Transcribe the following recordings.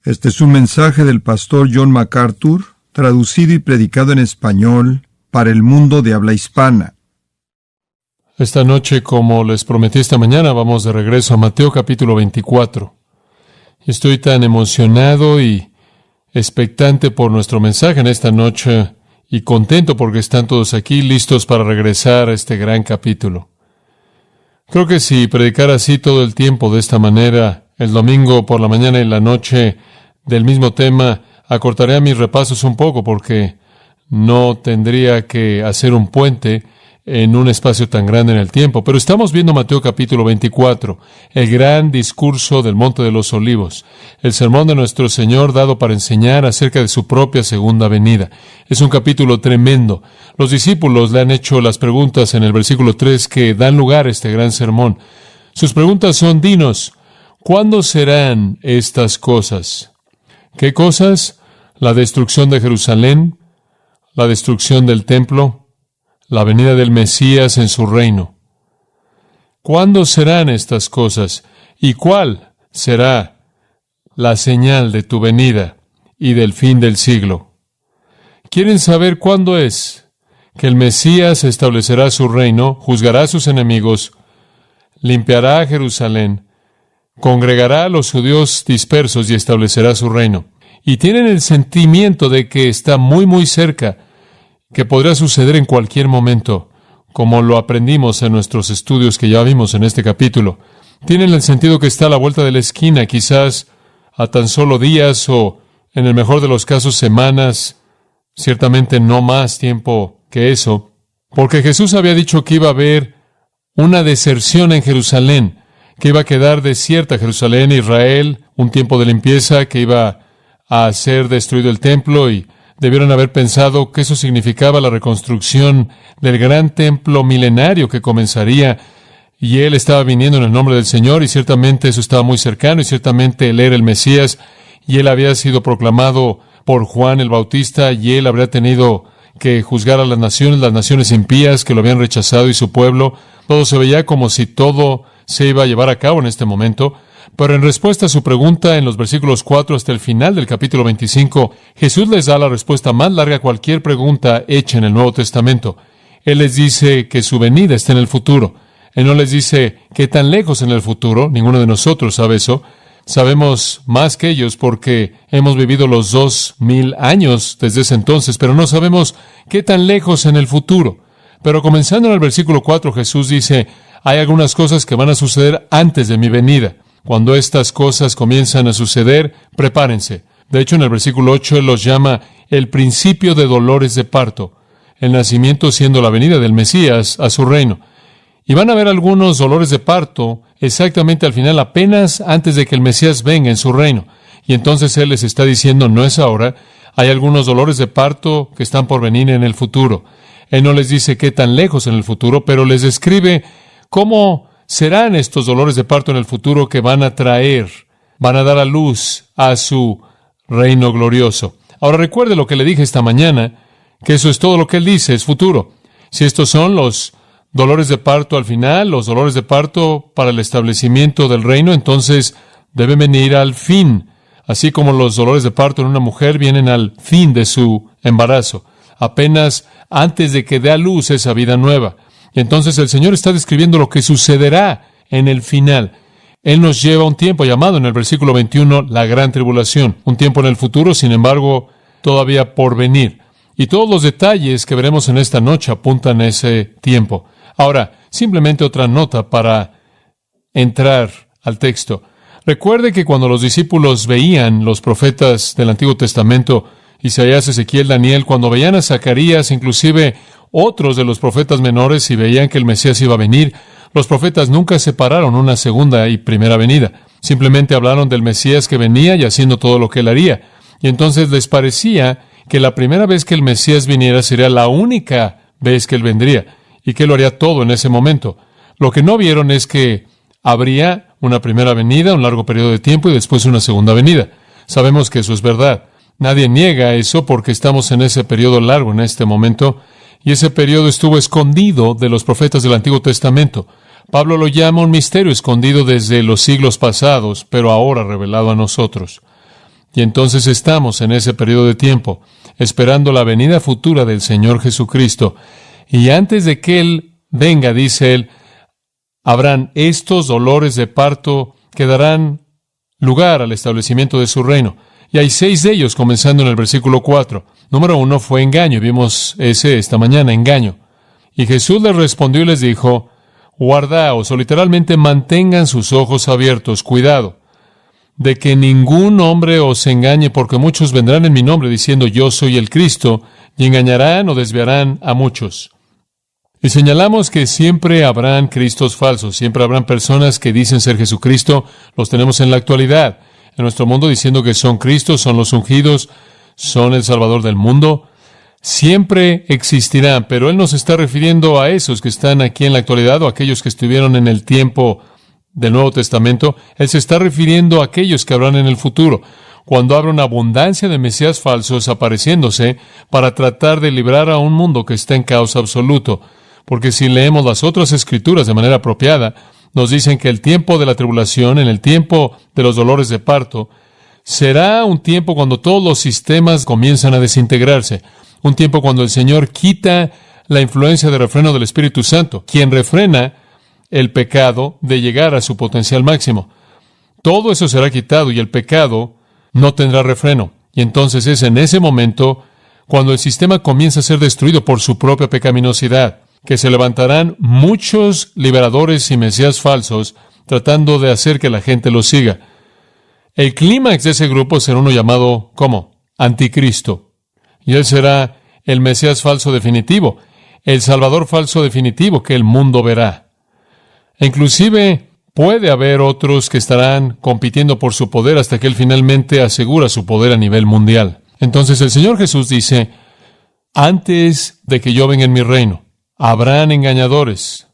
Este es un mensaje del pastor John MacArthur, traducido y predicado en español para el mundo de habla hispana. Esta noche, como les prometí esta mañana, vamos de regreso a Mateo capítulo 24. Estoy tan emocionado y expectante por nuestro mensaje en esta noche y contento porque están todos aquí listos para regresar a este gran capítulo. Creo que si predicara así todo el tiempo de esta manera, el domingo por la mañana y la noche del mismo tema, acortaría mis repasos un poco porque no tendría que hacer un puente en un espacio tan grande en el tiempo. Pero estamos viendo Mateo capítulo 24, el gran discurso del Monte de los Olivos, el sermón de nuestro Señor dado para enseñar acerca de su propia segunda venida. Es un capítulo tremendo. Los discípulos le han hecho las preguntas en el versículo 3 que dan lugar a este gran sermón. Sus preguntas son: dinos, ¿cuándo serán estas cosas? ¿Qué cosas? La destrucción de Jerusalén, la destrucción del templo, la venida del Mesías en su reino. ¿Cuándo serán estas cosas? ¿Y cuál será la señal de tu venida y del fin del siglo? ¿Quieren saber cuándo es que el Mesías establecerá su reino, juzgará a sus enemigos, limpiará a Jerusalén, congregará a los judíos dispersos y establecerá su reino? Y tienen el sentimiento de que está muy, muy cerca, que podrá suceder en cualquier momento, como lo aprendimos en nuestros estudios que ya vimos en este capítulo. Tienen el sentido que está a la vuelta de la esquina, quizás a tan solo días o, en el mejor de los casos, semanas, ciertamente no más tiempo que eso, porque Jesús había dicho que iba a haber una deserción en Jerusalén, que iba a quedar desierta Jerusalén, Israel, un tiempo de limpieza, que iba a ser destruido el templo, y debieron haber pensado que eso significaba la reconstrucción del gran templo milenario que comenzaría, y Él estaba viniendo en el nombre del Señor, y ciertamente eso estaba muy cercano, y ciertamente Él era el Mesías, y Él había sido proclamado por Juan el Bautista, y Él habría tenido que juzgar a las naciones impías que lo habían rechazado y su pueblo. Todo se veía como si todo se iba a llevar a cabo en este momento. Pero en respuesta a su pregunta, en los versículos 4 hasta el final del capítulo 25, Jesús les da la respuesta más larga a cualquier pregunta hecha en el Nuevo Testamento. Él les dice que su venida está en el futuro. Él no les dice qué tan lejos en el futuro. Ninguno de nosotros sabe eso. Sabemos más que ellos porque hemos vivido los 2000 años desde ese entonces, pero no sabemos qué tan lejos en el futuro. Pero comenzando en el versículo 4, Jesús dice: hay algunas cosas que van a suceder antes de mi venida. Cuando estas cosas comienzan a suceder, prepárense. De hecho, en el versículo 8, Él los llama el principio de dolores de parto, el nacimiento siendo la venida del Mesías a su reino. Y van a haber algunos dolores de parto exactamente al final, apenas antes de que el Mesías venga en su reino. Y entonces Él les está diciendo: no es ahora. Hay algunos dolores de parto que están por venir en el futuro. Él no les dice qué tan lejos en el futuro, pero les describe cómo serán estos dolores de parto en el futuro que van a dar a luz a su reino glorioso. Ahora recuerde lo que le dije esta mañana, que eso es todo lo que Él dice, es futuro. Si estos son los dolores de parto al final, los dolores de parto para el establecimiento del reino, entonces deben venir al fin, así como los dolores de parto en una mujer vienen al fin de su embarazo, apenas antes de que dé a luz esa vida nueva. Y entonces el Señor está describiendo lo que sucederá en el final. Él nos lleva un tiempo llamado en el versículo 21 la gran tribulación, un tiempo en el futuro, sin embargo, todavía por venir. Y todos los detalles que veremos en esta noche apuntan a ese tiempo. Ahora, simplemente otra nota para entrar al texto. Recuerde que cuando los discípulos veían los profetas del Antiguo Testamento, Isaías, Ezequiel, Daniel, cuando veían a Zacarías, inclusive otros de los profetas menores, y veían que el Mesías iba a venir, los profetas nunca separaron una segunda y primera venida. Simplemente hablaron del Mesías que venía y haciendo todo lo que Él haría. Y entonces les parecía que la primera vez que el Mesías viniera sería la única vez que Él vendría, y que Él lo haría todo en ese momento. Lo que no vieron es que habría una primera venida, un largo periodo de tiempo, y después una segunda venida. Sabemos que eso es verdad. Nadie niega eso porque estamos en ese periodo largo en este momento, y ese periodo estuvo escondido de los profetas del Antiguo Testamento. Pablo lo llama un misterio escondido desde los siglos pasados, pero ahora revelado a nosotros. Y entonces estamos en ese periodo de tiempo, esperando la venida futura del Señor Jesucristo. Y antes de que Él venga, dice Él, habrán estos dolores de parto que darán lugar al establecimiento de su reino. Y hay 6 de ellos, comenzando en el versículo 4. Número 1 fue engaño. Vimos esta mañana, engaño. Y Jesús les respondió y les dijo, guardaos, o literalmente mantengan sus ojos abiertos, cuidado, de que ningún hombre os engañe, porque muchos vendrán en mi nombre diciendo yo soy el Cristo, y engañarán o desviarán a muchos. Y señalamos que siempre habrán cristos falsos, siempre habrán personas que dicen ser Jesucristo, los tenemos en la actualidad, en nuestro mundo diciendo que son Cristos, son los ungidos, son el Salvador del mundo. Siempre existirán, pero Él nos está refiriendo a esos que están aquí en la actualidad o a aquellos que estuvieron en el tiempo del Nuevo Testamento. Él se está refiriendo a aquellos que habrán en el futuro, cuando habrá una abundancia de mesías falsos apareciéndose para tratar de librar a un mundo que está en caos absoluto. Porque si leemos las otras escrituras de manera apropiada, nos dicen que el tiempo de la tribulación, en el tiempo de los dolores de parto, será un tiempo cuando todos los sistemas comienzan a desintegrarse. Un tiempo cuando el Señor quita la influencia de refreno del Espíritu Santo, quien refrena el pecado de llegar a su potencial máximo. Todo eso será quitado y el pecado no tendrá refreno. Y entonces es en ese momento cuando el sistema comienza a ser destruido por su propia pecaminosidad, que se levantarán muchos liberadores y mesías falsos tratando de hacer que la gente los siga. El clímax de ese grupo será uno llamado, ¿cómo? Anticristo. Y él será el mesías falso definitivo, el salvador falso definitivo que el mundo verá. E inclusive puede haber otros que estarán compitiendo por su poder hasta que él finalmente asegura su poder a nivel mundial. Entonces el Señor Jesús dice, antes de que yo venga en mi reino, habrán engañadores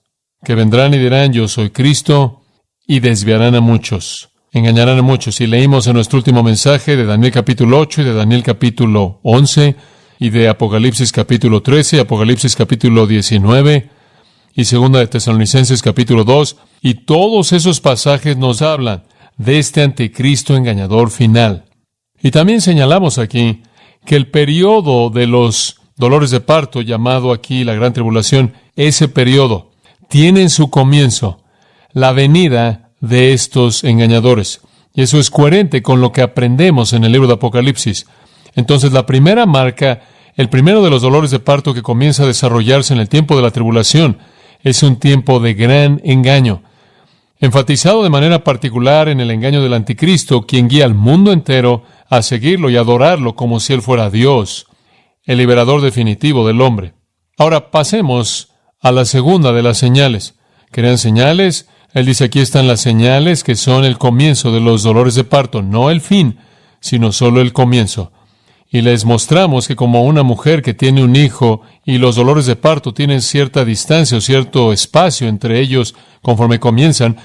que vendrán y dirán, yo soy Cristo, y desviarán a muchos, engañarán a muchos. Y leímos en nuestro último mensaje de Daniel capítulo 8 y de Daniel capítulo 11 y de Apocalipsis capítulo 13, Apocalipsis capítulo 19 y segunda de Tesalonicenses capítulo 2. Y todos esos pasajes nos hablan de este anticristo engañador final. Y también señalamos aquí que el periodo de los dolores de parto, llamado aquí la gran tribulación, ese periodo tiene en su comienzo la venida de estos engañadores. Y eso es coherente con lo que aprendemos en el libro de Apocalipsis. Entonces, la primera marca, el primero de los dolores de parto que comienza a desarrollarse en el tiempo de la tribulación, es un tiempo de gran engaño, enfatizado de manera particular en el engaño del anticristo, quien guía al mundo entero a seguirlo y adorarlo como si él fuera Dios, el liberador definitivo del hombre. Ahora pasemos a la segunda de las señales. ¿Querían señales? Él dice, aquí están las señales que son el comienzo de los dolores de parto, no el fin, sino solo el comienzo. Y les mostramos que como una mujer que tiene un hijo y los dolores de parto tienen cierta distancia o cierto espacio entre ellos conforme comienzan,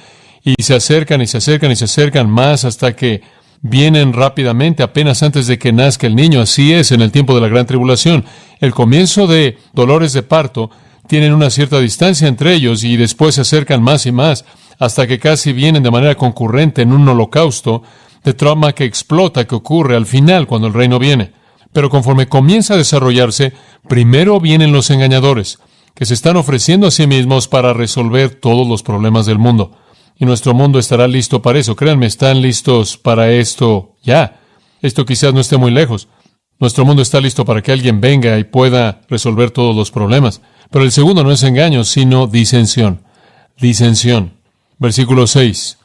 y se acercan y se acercan y se acercan más hasta que vienen rápidamente apenas antes de que nazca el niño. Así es en el tiempo de la gran tribulación. El comienzo de dolores de parto tienen una cierta distancia entre ellos y después se acercan más y más hasta que casi vienen de manera concurrente en un holocausto de trauma que explota, que ocurre al final cuando el reino viene. Pero conforme comienza a desarrollarse, primero vienen los engañadores, que se están ofreciendo a sí mismos para resolver todos los problemas del mundo. Y nuestro mundo estará listo para eso. Créanme, están listos para esto ya. Esto quizás no esté muy lejos. Nuestro mundo está listo para que alguien venga y pueda resolver todos los problemas. Pero el segundo no es engaño, sino disensión. Disensión. Versículo 6.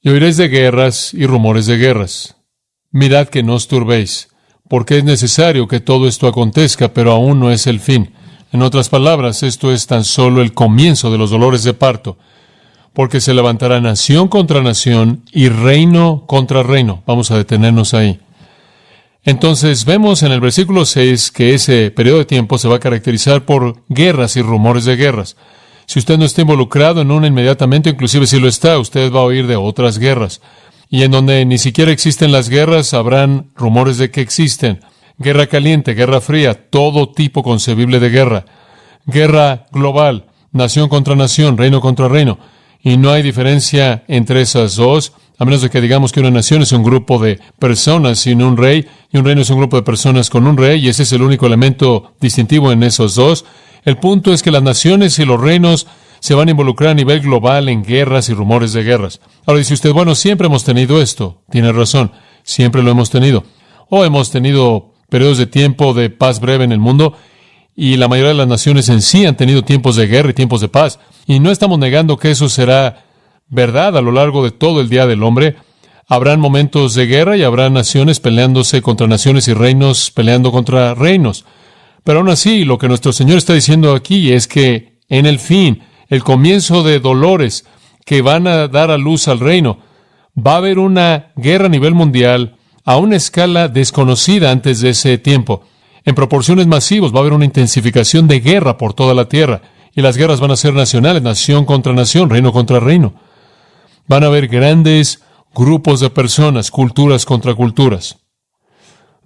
Y oiréis de guerras y rumores de guerras. Mirad que no os turbéis, porque es necesario que todo esto acontezca, pero aún no es el fin. En otras palabras, esto es tan solo el comienzo de los dolores de parto, porque se levantará nación contra nación y reino contra reino. Vamos a detenernos ahí. Entonces vemos en el versículo 6 que ese periodo de tiempo se va a caracterizar por guerras y rumores de guerras. Si usted no está involucrado en una inmediatamente, inclusive si lo está, usted va a oír de otras guerras. Y en donde ni siquiera existen las guerras, habrán rumores de que existen. Guerra caliente, guerra fría, todo tipo concebible de guerra. Guerra global, nación contra nación, reino contra reino. Y no hay diferencia entre esas dos, A menos de que digamos que una nación es un grupo de personas sin un rey, y un reino es un grupo de personas con un rey, y ese es el único elemento distintivo en esos dos. El punto es que las naciones y los reinos se van a involucrar a nivel global en guerras y rumores de guerras. Ahora dice usted, bueno, siempre hemos tenido esto. Tiene razón, siempre lo hemos tenido. O hemos tenido periodos de tiempo de paz breve en el mundo, y la mayoría de las naciones en sí han tenido tiempos de guerra y tiempos de paz. Y no estamos negando que eso será verdad a lo largo de todo el día del hombre. Habrán momentos de guerra y habrá naciones peleándose contra naciones y reinos peleando contra reinos. Pero aún así, lo que nuestro Señor está diciendo aquí es que en el fin, el comienzo de dolores que van a dar a luz al reino, va a haber una guerra a nivel mundial a una escala desconocida antes de ese tiempo. En proporciones masivas va a haber una intensificación de guerra por toda la tierra. Y las guerras van a ser nacionales, nación contra nación, reino contra reino. Van a haber grandes grupos de personas, culturas contra culturas.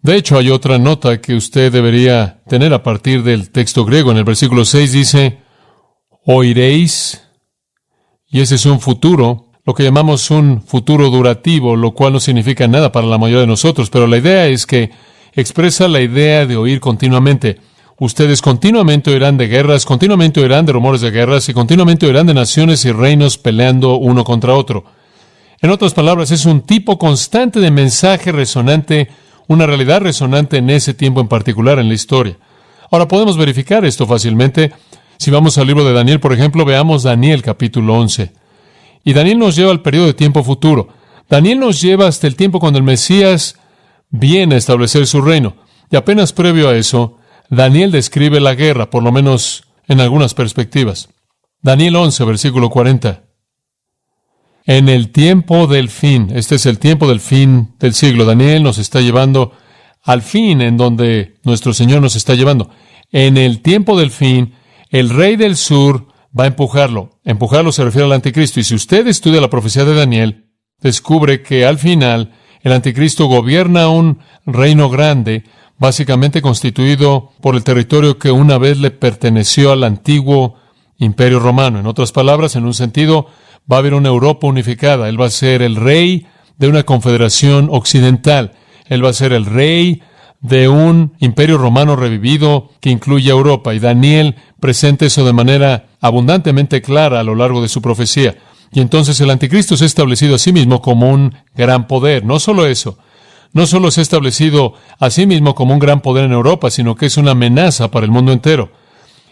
De hecho, hay otra nota que usted debería tener a partir del texto griego. En el versículo 6 dice, oiréis, y ese es un futuro, lo que llamamos un futuro durativo, lo cual no significa nada para la mayoría de nosotros, pero la idea es que expresa la idea de oír continuamente. Ustedes continuamente oirán de guerras, continuamente oirán de rumores de guerras y continuamente oirán de naciones y reinos peleando uno contra otro. En otras palabras, es un tipo constante de mensaje resonante, una realidad resonante en ese tiempo en particular en la historia. Ahora podemos verificar esto fácilmente. Si vamos al libro de Daniel, por ejemplo, veamos Daniel capítulo 11. Y Daniel nos lleva al periodo de tiempo futuro. Daniel nos lleva hasta el tiempo cuando el Mesías viene a establecer su reino. Y apenas previo a eso, Daniel describe la guerra, por lo menos en algunas perspectivas. Daniel 11, versículo 40. En el tiempo del fin, este es el tiempo del fin del siglo. Daniel nos está llevando al fin en donde nuestro Señor nos está llevando. En el tiempo del fin, el rey del sur va a empujarlo. Empujarlo se refiere al anticristo. Y si usted estudia la profecía de Daniel, descubre que al final el anticristo gobierna un reino grande, básicamente constituido por el territorio que una vez le perteneció al antiguo Imperio Romano. En otras palabras, en un sentido, va a haber una Europa unificada. Él va a ser el rey de una confederación occidental. Él va a ser el rey de un Imperio Romano revivido que incluye a Europa. Y Daniel presenta eso de manera abundantemente clara a lo largo de su profecía. Y entonces el anticristo se ha establecido a sí mismo como un gran poder. No solo eso. No solo se ha establecido a sí mismo como un gran poder en Europa, sino que es una amenaza para el mundo entero.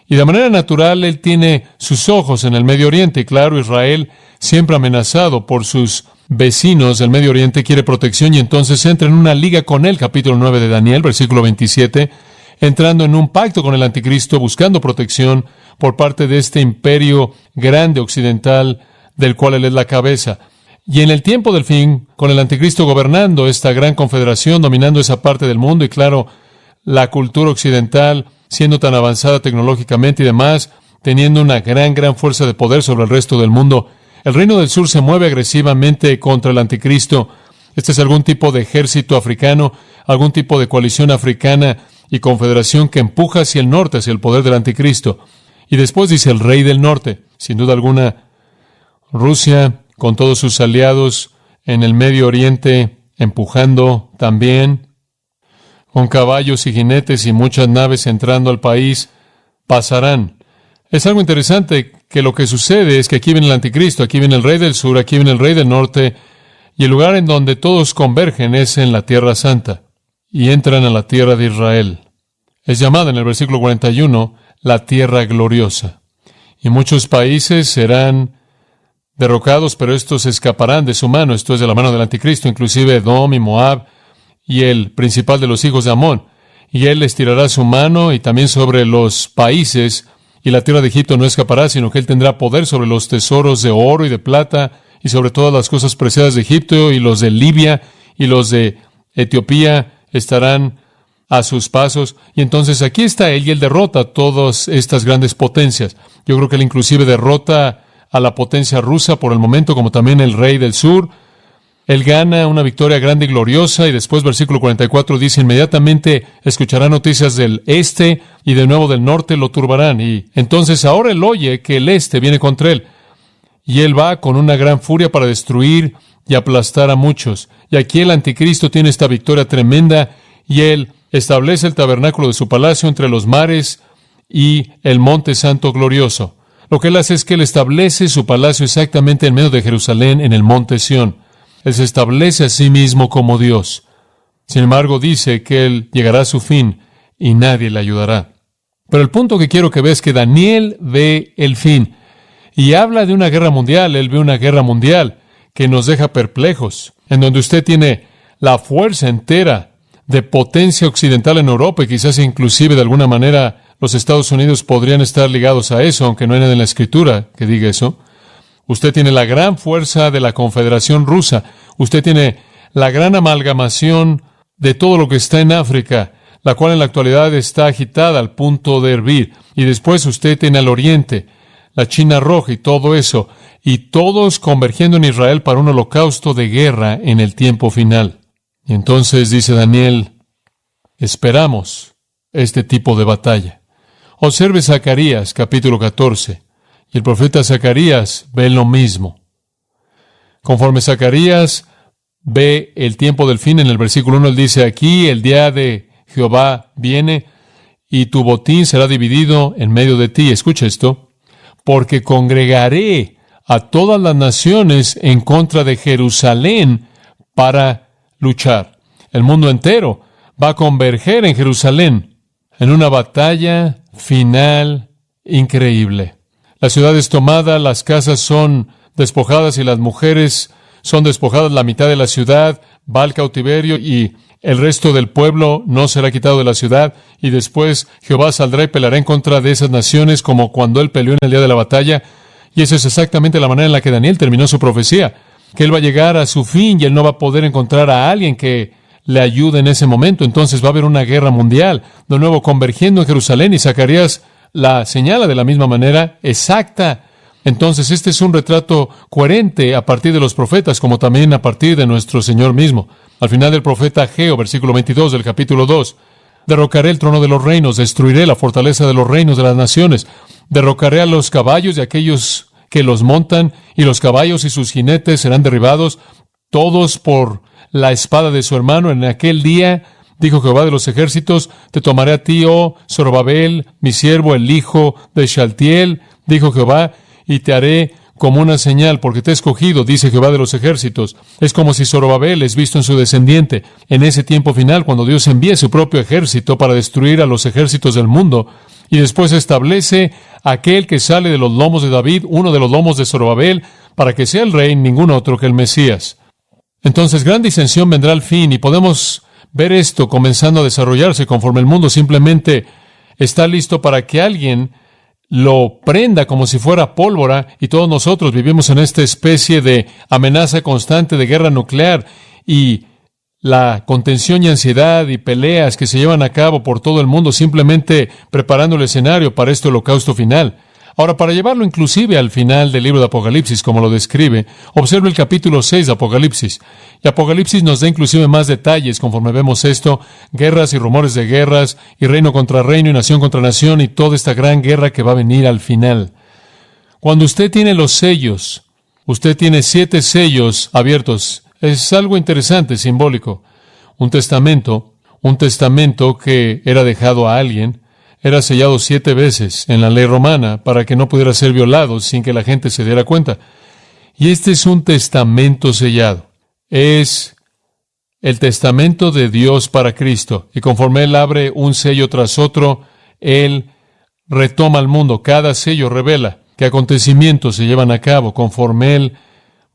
Y de manera natural, él tiene sus ojos en el Medio Oriente. Y claro, Israel, siempre amenazado por sus vecinos del Medio Oriente, quiere protección y entonces entra en una liga con él, capítulo 9 de Daniel, versículo 27, entrando en un pacto con el anticristo, buscando protección por parte de este imperio grande occidental del cual él es la cabeza. Y en el tiempo del fin, con el anticristo gobernando esta gran confederación, dominando esa parte del mundo, y claro, la cultura occidental siendo tan avanzada tecnológicamente y demás, teniendo una gran fuerza de poder sobre el resto del mundo, el reino del sur se mueve agresivamente contra el anticristo. Este es algún tipo de ejército africano, algún tipo de coalición africana y confederación que empuja hacia el norte, hacia el poder del anticristo. Y después dice el rey del norte, sin duda alguna, Rusia, con todos sus aliados en el Medio Oriente, empujando también, con caballos y jinetes y muchas naves entrando al país, pasarán. Es algo interesante que lo que sucede es que aquí viene el anticristo, aquí viene el rey del sur, aquí viene el rey del norte, y el lugar en donde todos convergen es en la Tierra Santa, y entran a la tierra de Israel. Es llamada en el versículo 41 la Tierra Gloriosa. Y muchos países serán derrocados, pero estos escaparán de su mano, esto es de la mano del anticristo, inclusive Edom y Moab, y el principal de los hijos de Amón. Y él les tirará su mano y también sobre los países, y la tierra de Egipto no escapará, sino que él tendrá poder sobre los tesoros de oro y de plata, y sobre todas las cosas preciadas de Egipto, y los de Libia, y los de Etiopía estarán a sus pasos. Y entonces aquí está él, y él derrota a todas estas grandes potencias. Yo creo que él inclusive derrota a la potencia rusa por el momento, como también el rey del sur. Él gana una victoria grande y gloriosa, y después, versículo 44, dice, inmediatamente escuchará noticias del este, y de nuevo del norte lo turbarán. Y entonces ahora él oye que el este viene contra él, y él va con una gran furia para destruir y aplastar a muchos. Y aquí el anticristo tiene esta victoria tremenda y él establece el tabernáculo de su palacio entre los mares y el monte santo glorioso. Lo que él hace es que él establece su palacio exactamente en medio de Jerusalén, en el monte Sión. Él se establece a sí mismo como Dios. Sin embargo, dice que él llegará a su fin y nadie le ayudará. Pero el punto que quiero que veas es que Daniel ve el fin y habla de una guerra mundial. Él ve una guerra mundial que nos deja perplejos, en donde usted tiene la fuerza entera de potencia occidental en Europa y quizás inclusive de alguna manera los Estados Unidos podrían estar ligados a eso, aunque no hay nada en la Escritura que diga eso. Usted tiene la gran fuerza de la Confederación Rusa. Usted tiene la gran amalgamación de todo lo que está en África, la cual en la actualidad está agitada al punto de hervir. Y después usted tiene al oriente, la China roja y todo eso, y todos convergiendo en Israel para un holocausto de guerra en el tiempo final. Y entonces dice Daniel, esperamos este tipo de batalla. Observe Zacarías, capítulo 14, y el profeta Zacarías ve lo mismo. Conforme Zacarías ve el tiempo del fin, en el versículo 1 él dice, aquí el día de Jehová viene, y tu botín será dividido en medio de ti. Escucha esto, porque congregaré a todas las naciones en contra de Jerusalén para luchar. El mundo entero va a converger en Jerusalén en una batalla final increíble. La ciudad es tomada, las casas son despojadas y las mujeres son despojadas. La mitad de la ciudad va al cautiverio y el resto del pueblo no será quitado de la ciudad. Y después Jehová saldrá y peleará en contra de esas naciones como cuando él peleó en el día de la batalla. Y esa es exactamente la manera en la que Daniel terminó su profecía, que él va a llegar a su fin y él no va a poder encontrar a alguien que le ayude en ese momento. Entonces va a haber una guerra mundial, de nuevo convergiendo en Jerusalén, y Zacarías la señala de la misma manera exacta. Entonces este es un retrato coherente a partir de los profetas, como también a partir de nuestro Señor mismo. Al final del profeta Ageo, versículo 22 del capítulo 2, derrocaré el trono de los reinos, destruiré la fortaleza de los reinos de las naciones, derrocaré a los caballos y a aquellos que los montan, y los caballos y sus jinetes serán derribados, todos por la espada de su hermano. En aquel día, dijo Jehová de los ejércitos, te tomaré a ti, oh Zorobabel, mi siervo, el hijo de Shealtiel, dijo Jehová, y te haré como una señal, porque te he escogido, dice Jehová de los ejércitos. Es como si Zorobabel es visto en su descendiente. En ese tiempo final, cuando Dios envíe su propio ejército para destruir a los ejércitos del mundo, y después establece aquel que sale de los lomos de David, uno de los lomos de Zorobabel, para que sea el rey, ningún otro que el Mesías. Entonces, gran disensión vendrá al fin, y podemos ver esto comenzando a desarrollarse conforme el mundo simplemente está listo para que alguien lo prenda como si fuera pólvora, y todos nosotros vivimos en esta especie de amenaza constante de guerra nuclear y la contención y ansiedad y peleas que se llevan a cabo por todo el mundo simplemente preparando el escenario para este holocausto final. Ahora, para llevarlo inclusive al final del libro de Apocalipsis, como lo describe, observe el capítulo 6 de Apocalipsis. Y Apocalipsis nos da inclusive más detalles conforme vemos esto, guerras y rumores de guerras, y reino contra reino y nación contra nación, y toda esta gran guerra que va a venir al final. Cuando usted tiene los sellos, usted tiene 7 sellos abiertos. Es algo interesante, simbólico. Un testamento que era dejado a alguien, era sellado 7 veces en la ley romana para que no pudiera ser violado sin que la gente se diera cuenta. Y este es un testamento sellado. Es el testamento de Dios para Cristo. Y conforme Él abre un sello tras otro, Él retoma al mundo. Cada sello revela qué acontecimientos se llevan a cabo conforme Él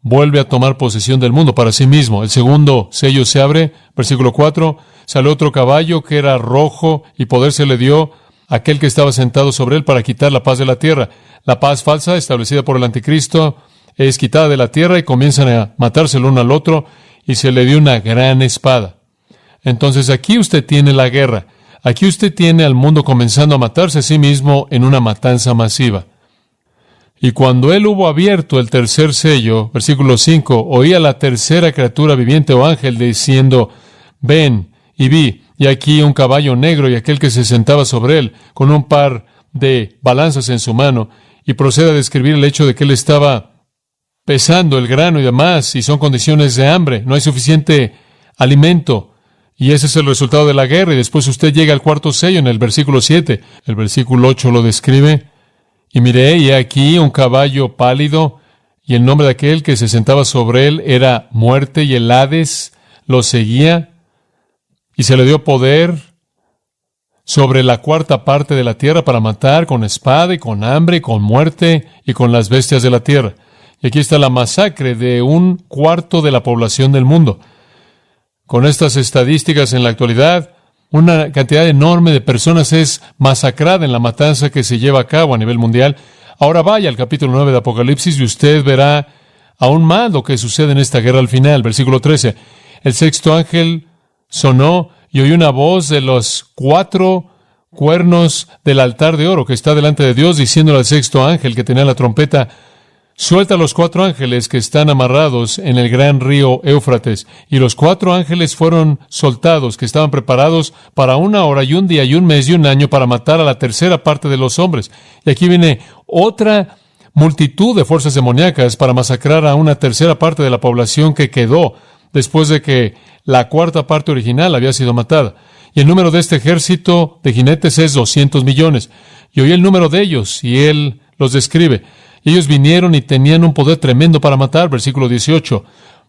vuelve a tomar posesión del mundo para sí mismo. El segundo sello se abre, versículo 4, salió otro caballo que era rojo y poder se le dio a aquel que estaba sentado sobre él para quitar la paz de la tierra. La paz falsa establecida por el anticristo es quitada de la tierra y comienzan a matarse el uno al otro y se le dio una gran espada. Entonces aquí usted tiene la guerra. Aquí usted tiene al mundo comenzando a matarse a sí mismo en una matanza masiva. Y cuando él hubo abierto el tercer sello, versículo 5, oía la tercera criatura viviente o ángel diciendo, ven, y vi, y aquí un caballo negro y aquel que se sentaba sobre él, con un par de balanzas en su mano, y procede a describir el hecho de que él estaba pesando el grano y demás, y son condiciones de hambre, no hay suficiente alimento, y ese es el resultado de la guerra. Y después usted llega al cuarto sello en el versículo 7. El versículo 8 lo describe: y miré, y aquí un caballo pálido, y el nombre de aquel que se sentaba sobre él era Muerte, y el Hades lo seguía, y se le dio poder sobre la cuarta parte de la tierra para matar con espada, y con hambre, y con muerte, y con las bestias de la tierra. Y aquí está la masacre de un cuarto de la población del mundo. Con estas estadísticas en la actualidad, una cantidad enorme de personas es masacrada en la matanza que se lleva a cabo a nivel mundial. Ahora vaya al capítulo 9 de Apocalipsis y usted verá aún más lo que sucede en esta guerra al final. Versículo 13. El sexto ángel sonó y oí una voz de los 4 cuernos del altar de oro que está delante de Dios, diciéndole al sexto ángel que tenía la trompeta: suelta a los 4 ángeles que están amarrados en el gran río Éufrates. Y los 4 ángeles fueron soltados, que estaban preparados para 1 hora y 1 día y 1 mes y 1 año para matar a la tercera parte de los hombres. Y aquí viene otra multitud de fuerzas demoníacas para masacrar a una tercera parte de la población que quedó después de que la cuarta parte original había sido matada. Y el número de este ejército de jinetes es 200 millones. Y oí el número de ellos, y él los describe. Y ellos vinieron y tenían un poder tremendo para matar. Versículo 18.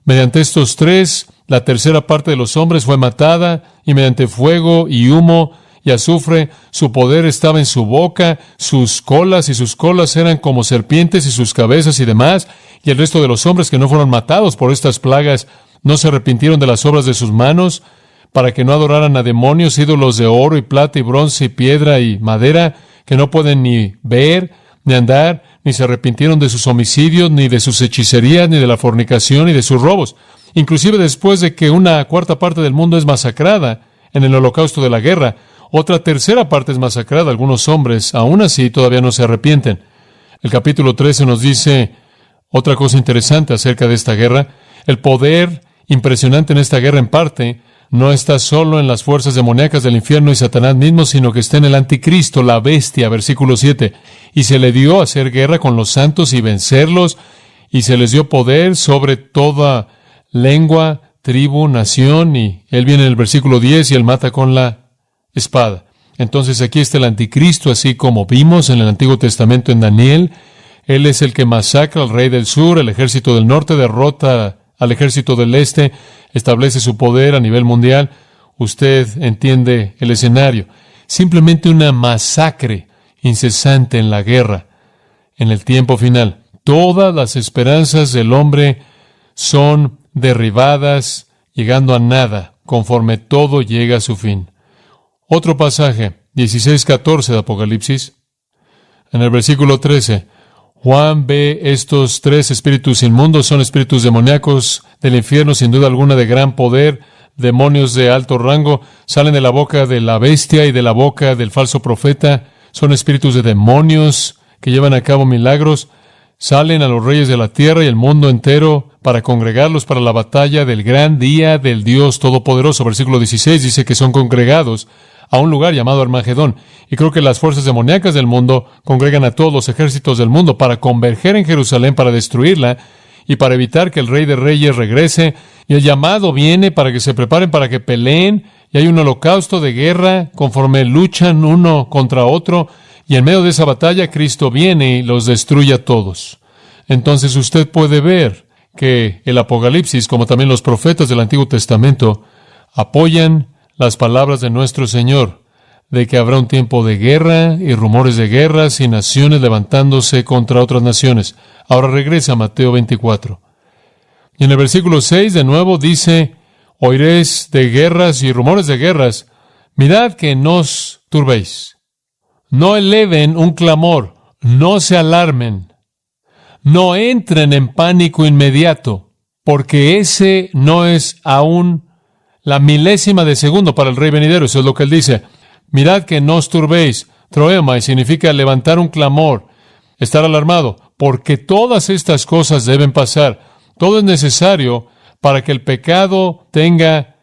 Mediante estos 3, la tercera parte de los hombres fue matada, y mediante fuego y humo y azufre, su poder estaba en su boca, sus colas eran como serpientes, y sus cabezas y demás. Y el resto de los hombres que no fueron matados por estas plagas no se arrepintieron de las obras de sus manos, para que no adoraran a demonios, ídolos de oro y plata y bronce y piedra y madera, que no pueden ni ver ni andar, ni se arrepintieron de sus homicidios, ni de sus hechicerías, ni de la fornicación, ni de sus robos. Inclusive después de que una cuarta parte del mundo es masacrada en el holocausto de la guerra, otra tercera parte es masacrada. Algunos hombres, aún así, todavía no se arrepienten. El capítulo 13 nos dice otra cosa interesante acerca de esta guerra. El poder impresionante en esta guerra, en parte, no está solo en las fuerzas demoníacas del infierno y Satanás mismo, sino que está en el anticristo, la bestia. Versículo 7. Y se le dio a hacer guerra con los santos y vencerlos, y se les dio poder sobre toda lengua, tribu, nación. Y él viene en el versículo 10 y él mata con la espada. Entonces aquí está el anticristo, así como vimos en el Antiguo Testamento en Daniel. Él es el que masacra al rey del sur, el ejército del norte derrota al ejército del este, establece su poder a nivel mundial. Usted entiende el escenario. Simplemente una masacre incesante en la guerra, en el tiempo final. Todas las esperanzas del hombre son derribadas, llegando a nada, conforme todo llega a su fin. Otro pasaje, 16:14 de Apocalipsis. En el versículo 13, Juan ve estos 3 espíritus inmundos, son espíritus demoníacos del infierno, sin duda alguna de gran poder, demonios de alto rango, salen de la boca de la bestia y de la boca del falso profeta, son espíritus de demonios que llevan a cabo milagros, salen a los reyes de la tierra y el mundo entero para congregarlos para la batalla del gran día del Dios Todopoderoso. Versículo 16 dice que son congregados a un lugar llamado Armagedón. Y creo que las fuerzas demoníacas del mundo congregan a todos los ejércitos del mundo para converger en Jerusalén, para destruirla y para evitar que el Rey de Reyes regrese. Y el llamado viene para que se preparen, para que peleen. Y hay un holocausto de guerra conforme luchan uno contra otro. Y en medio de esa batalla, Cristo viene y los destruye a todos. Entonces usted puede ver que el Apocalipsis, como también los profetas del Antiguo Testamento, apoyan las palabras de nuestro Señor, de que habrá un tiempo de guerra y rumores de guerras y naciones levantándose contra otras naciones. Ahora regresa a Mateo 24. Y en el versículo 6 de nuevo dice: oiréis de guerras y rumores de guerras. Mirad que no os turbéis. No eleven un clamor. No se alarmen. No entren en pánico inmediato, porque ese no es aún la milésima de segundo para el Rey venidero. Eso es lo que él dice. Mirad que no os turbéis. Troemai significa levantar un clamor, estar alarmado, porque todas estas cosas deben pasar. Todo es necesario para que el pecado tenga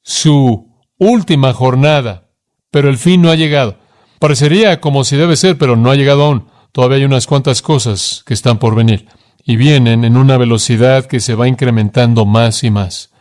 su última jornada, pero el fin no ha llegado. Parecería como si debe ser, pero no ha llegado aún. Todavía hay unas cuantas cosas que están por venir. y vienen en una velocidad que se va incrementando más y más.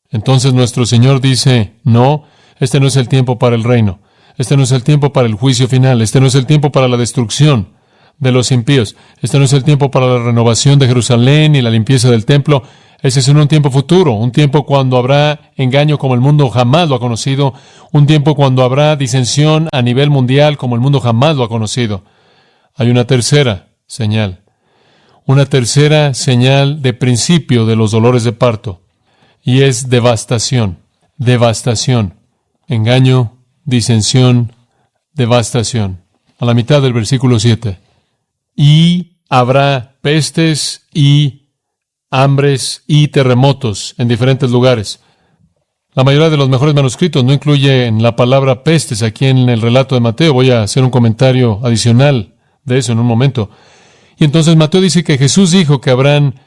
Entonces nuestro Señor dice, no, este no es el tiempo para el reino, este no es el tiempo para el juicio final, este no es el tiempo para la destrucción de los impíos, este no es el tiempo para la renovación de Jerusalén y la limpieza del templo. Ese es un tiempo futuro, un tiempo cuando habrá engaño como el mundo jamás lo ha conocido, un tiempo cuando habrá disensión a nivel mundial como el mundo jamás lo ha conocido. Hay una tercera señal de principio de los dolores de parto, y es devastación, engaño, disensión, devastación. A la mitad del versículo 7. Y habrá pestes y hambres y terremotos en diferentes lugares. La mayoría de los mejores manuscritos no incluyen la palabra pestes aquí en el relato de Mateo. Voy a hacer un comentario adicional de eso en un momento. Y entonces Mateo dice que Jesús dijo que habrán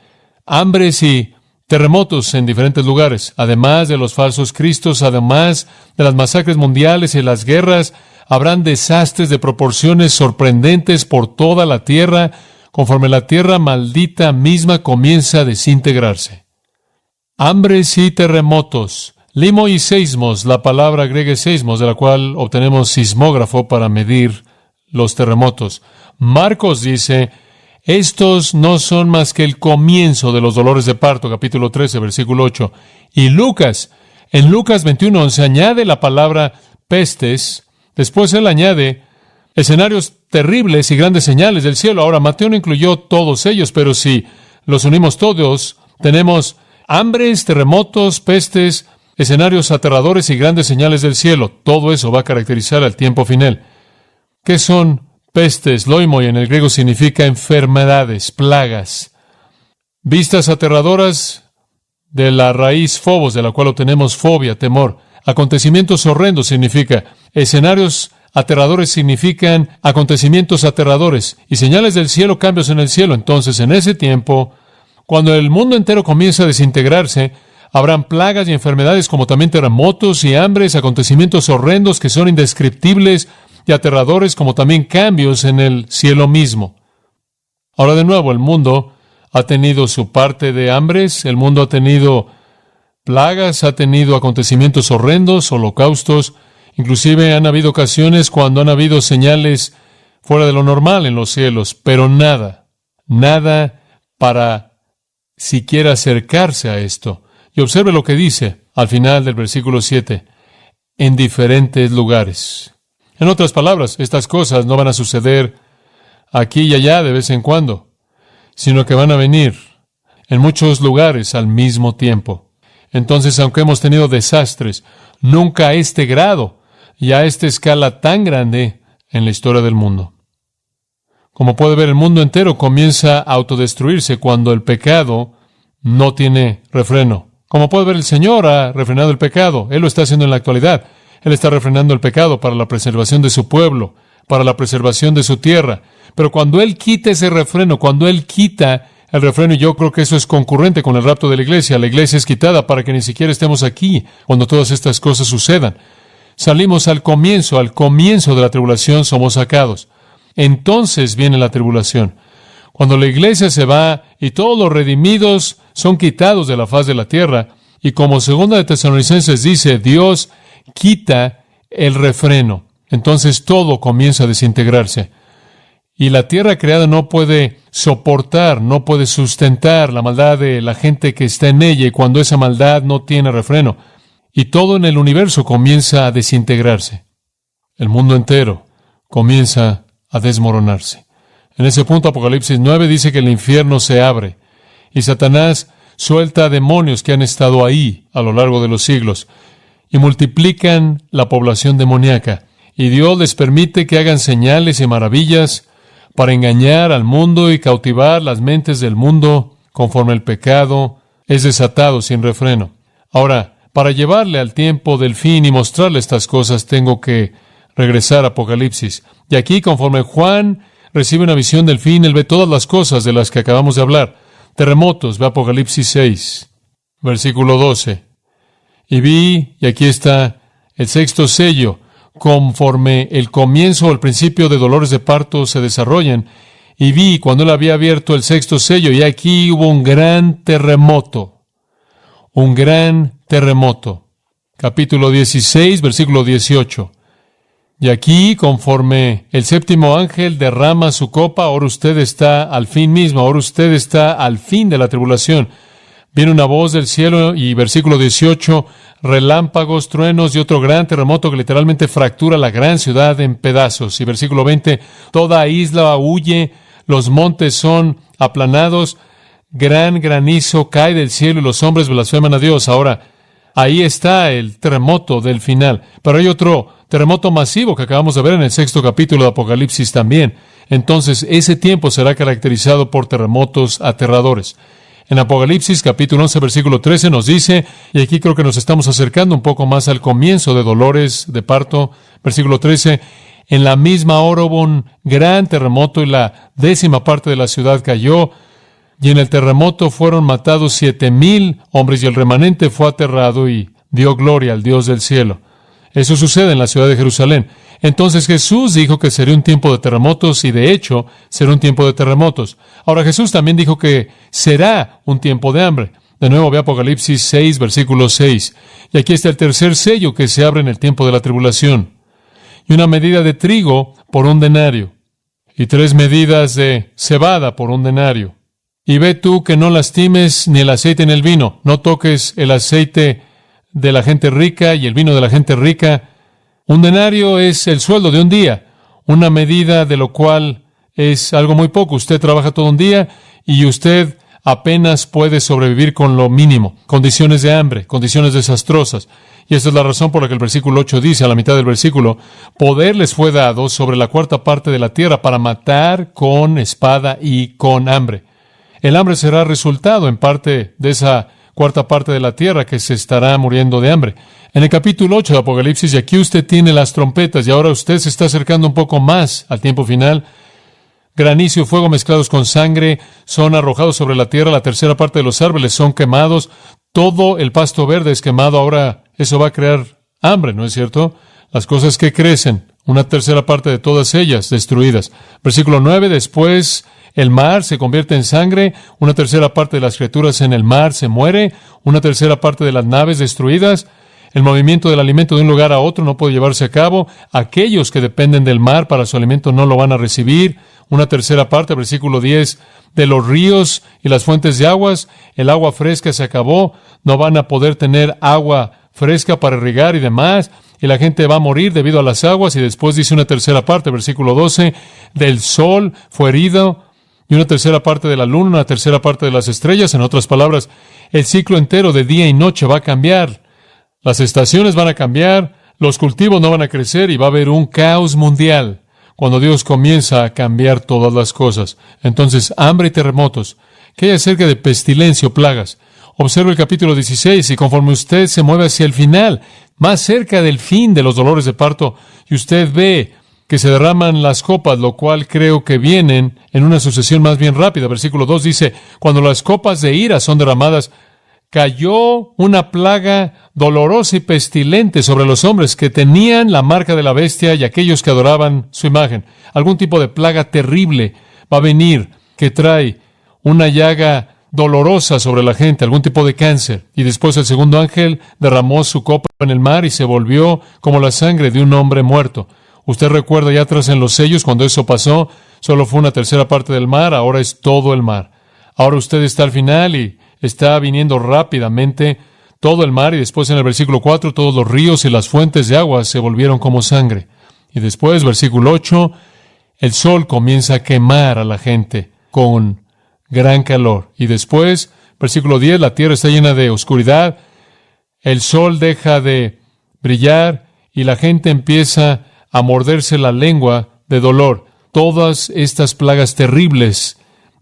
hambres y terremotos en diferentes lugares, además de los falsos cristos, además de las masacres mundiales y las guerras. Habrán desastres de proporciones sorprendentes por toda la tierra, conforme la tierra maldita misma comienza a desintegrarse. Hambres y terremotos. Limo y seismos, la palabra griega es seismos, de la cual obtenemos sismógrafo para medir los terremotos. Marcos dice, estos no son más que el comienzo de los dolores de parto, capítulo 13, versículo 8. Y Lucas, en Lucas 21:11, añade la palabra pestes. Después él añade escenarios terribles y grandes señales del cielo. Ahora, Mateo no incluyó todos ellos, pero si los unimos todos, tenemos hambres, terremotos, pestes, escenarios aterradores y grandes señales del cielo. Todo eso va a caracterizar al tiempo final. ¿Qué son pestes? Loimoi en el griego significa enfermedades, plagas. Vistas aterradoras de la raíz phobos, de la cual obtenemos fobia, temor. Acontecimientos horrendos significa, escenarios aterradores significan acontecimientos aterradores, y señales del cielo, cambios en el cielo. Entonces, en ese tiempo, cuando el mundo entero comienza a desintegrarse, habrán plagas y enfermedades, como también terremotos y hambres, acontecimientos horrendos que son indescriptibles y aterradores, como también cambios en el cielo mismo. Ahora de nuevo, el mundo ha tenido su parte de hambres, el mundo ha tenido plagas, ha tenido acontecimientos horrendos, holocaustos, inclusive han habido ocasiones cuando han habido señales fuera de lo normal en los cielos, pero nada para siquiera acercarse a esto. Y observe lo que dice al final del versículo 7, en diferentes lugares. En otras palabras, estas cosas no van a suceder aquí y allá de vez en cuando, sino que van a venir en muchos lugares al mismo tiempo. Entonces, aunque hemos tenido desastres, nunca a este grado y a esta escala tan grande en la historia del mundo. Como puede ver, el mundo entero comienza a autodestruirse cuando el pecado no tiene refreno. Como puede ver, el Señor ha refrenado el pecado. Él lo está haciendo en la actualidad. Él está refrenando el pecado para la preservación de su pueblo, para la preservación de su tierra. Pero cuando Él quita ese refreno, cuando Él quita el refreno, y yo creo que eso es concurrente con el rapto de la iglesia es quitada para que ni siquiera estemos aquí cuando todas estas cosas sucedan. Salimos al comienzo de la tribulación somos sacados. Entonces viene la tribulación. Cuando la iglesia se va y todos los redimidos son quitados de la faz de la tierra, y como 2 de Tesalonicenses dice, Dios quita el refreno. Entonces todo comienza a desintegrarse. Y la tierra creada no puede soportar, no puede sustentar la maldad de la gente que está en ella, y cuando esa maldad no tiene refreno, y todo en el universo comienza a desintegrarse. El mundo entero comienza a desmoronarse. En ese punto, Apocalipsis 9 dice que el infierno se abre, y Satanás suelta demonios que han estado ahí a lo largo de los siglos, y multiplican la población demoníaca, y Dios les permite que hagan señales y maravillas para engañar al mundo y cautivar las mentes del mundo conforme el pecado es desatado sin refreno. Ahora, para llevarle al tiempo del fin y mostrarle estas cosas, tengo que regresar a Apocalipsis. Y aquí, conforme Juan recibe una visión del fin, él ve todas las cosas de las que acabamos de hablar. Terremotos, ve Apocalipsis 6, versículo 12. Y vi, y aquí está el sexto sello, conforme el comienzo o el principio de dolores de parto se desarrollan, Y vi cuando él había abierto el sexto sello, y aquí hubo un gran terremoto. Un gran terremoto. Capítulo 16, versículo 18. Y aquí, conforme el séptimo ángel derrama su copa, ahora usted está al fin mismo, ahora usted está al fin de la tribulación. Viene una voz del cielo y versículo 18, relámpagos, truenos y otro gran terremoto que literalmente fractura la gran ciudad en pedazos. Y versículo 20, toda isla huye, los montes son aplanados, gran granizo cae del cielo y los hombres blasfeman a Dios. Ahora, ahí está el terremoto del final. Pero hay otro terremoto masivo que acabamos de ver en el sexto capítulo de Apocalipsis también. Entonces, ese tiempo será caracterizado por terremotos aterradores. En Apocalipsis, capítulo 11, versículo 13, nos dice, y aquí creo que nos estamos acercando un poco más al comienzo de dolores de parto, versículo 13, en la misma hora hubo un gran terremoto y la 10ª parte de la ciudad cayó, y en el terremoto fueron matados 7,000 hombres, y el remanente fue aterrado y dio gloria al Dios del cielo. Eso sucede en la ciudad de Jerusalén. Entonces Jesús dijo que sería un tiempo de terremotos y de hecho será un tiempo de terremotos. Ahora Jesús también dijo que será un tiempo de hambre. De nuevo ve Apocalipsis 6, versículo 6. Y aquí está el tercer sello que se abre en el tiempo de la tribulación. Y una medida de trigo por 1 denario. Y 3 medidas de cebada por 1 denario. Y ve tú que no lastimes ni el aceite ni el vino. No toques el aceite de la gente rica y el vino de la gente rica. 1 denario es el sueldo de un día, una medida de lo cual es algo muy poco. Usted trabaja todo un día y usted apenas puede sobrevivir con lo mínimo. Condiciones de hambre, condiciones desastrosas. Y esa es la razón por la que el versículo 8 dice, a la mitad del versículo, poder les fue dado sobre la 4ª parte de la tierra para matar con espada y con hambre. El hambre será resultado en parte de esa 4ª parte de la tierra que se estará muriendo de hambre. En el capítulo 8 de Apocalipsis, y aquí usted tiene las trompetas, y ahora usted se está acercando un poco más al tiempo final. Granizo y fuego mezclados con sangre son arrojados sobre la tierra, la 3ª parte de los árboles son quemados, todo el pasto verde es quemado. Ahora eso va a crear hambre, ¿no es cierto? Las cosas que crecen, una 3ª parte de todas ellas destruidas. Versículo 9, después el mar se convierte en sangre, una 3ª parte de las criaturas en el mar se muere, una 3ª parte de las naves destruidas. El movimiento del alimento de un lugar a otro no puede llevarse a cabo. Aquellos que dependen del mar para su alimento no lo van a recibir. Una 3ª parte, versículo 10, de los ríos y las fuentes de aguas. El agua fresca se acabó. No van a poder tener agua fresca para irrigar y demás. Y la gente va a morir debido a las aguas. Y después dice una 3ª parte, versículo 12, del sol fue herido. Y una 3ª parte de la luna, una 3ª parte de las estrellas. En otras palabras, el ciclo entero de día y noche va a cambiar. Las estaciones van a cambiar, los cultivos no van a crecer y va a haber un caos mundial cuando Dios comienza a cambiar todas las cosas. Entonces, hambre y terremotos. ¿Qué hay acerca de pestilencia o plagas? Observe el capítulo 16 y conforme usted se mueve hacia el final, más cerca del fin de los dolores de parto, y usted ve que se derraman las copas, lo cual creo que vienen en una sucesión más bien rápida. Versículo 2 dice, cuando las copas de ira son derramadas, cayó una plaga dolorosa y pestilente sobre los hombres que tenían la marca de la bestia y aquellos que adoraban su imagen. Algún tipo de plaga terrible va a venir que trae una llaga dolorosa sobre la gente, algún tipo de cáncer. Y después el segundo ángel derramó su copa en el mar y se volvió como la sangre de un hombre muerto. Usted recuerda ya atrás en los sellos cuando eso pasó, solo fue una 3ª parte del mar, ahora es todo el mar. Ahora usted está al final y está viniendo rápidamente todo el mar, y después en el versículo 4, todos los ríos y las fuentes de agua se volvieron como sangre. Y después, versículo 8, el sol comienza a quemar a la gente con gran calor. Y después, versículo 10, la tierra está llena de oscuridad, el sol deja de brillar y la gente empieza a morderse la lengua de dolor. Todas estas plagas terribles,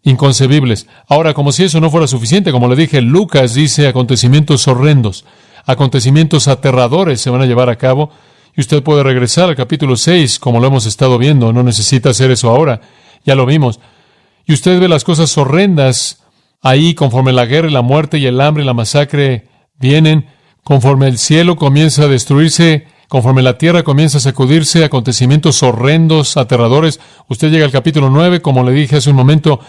inconcebibles. Ahora, como si eso no fuera suficiente, como le dije, Lucas dice acontecimientos horrendos, acontecimientos aterradores se van a llevar a cabo, y usted puede regresar al capítulo 6, como lo hemos estado viendo, no necesita hacer eso ahora, ya lo vimos, y usted ve las cosas horrendas ahí conforme la guerra y la muerte y el hambre y la masacre vienen, conforme el cielo comienza a destruirse, Conforme la tierra comienza a sacudirse, acontecimientos horrendos, aterradores. Usted llega al capítulo 9, como le dije hace un momento,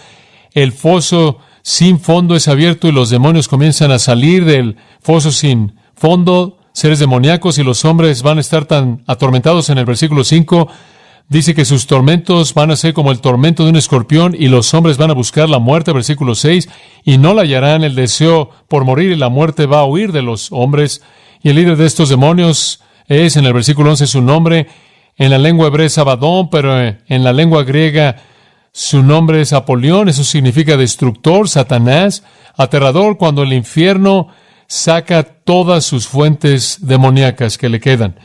el foso sin fondo es abierto y los demonios comienzan a salir del foso sin fondo, seres demoníacos, y los hombres van a estar tan atormentados. En el versículo 5 dice que sus tormentos van a ser como el tormento de un escorpión y los hombres van a buscar la muerte. Versículo 6, y no la hallarán. El deseo por morir y la muerte va a huir de los hombres. Y el líder de estos demonios es, en el versículo 11, su nombre. En la lengua hebrea es Abadón, pero en la lengua griega su nombre es Apolión. Eso significa destructor, Satanás, aterrador, cuando el infierno saca todas sus fuentes demoníacas que le quedan.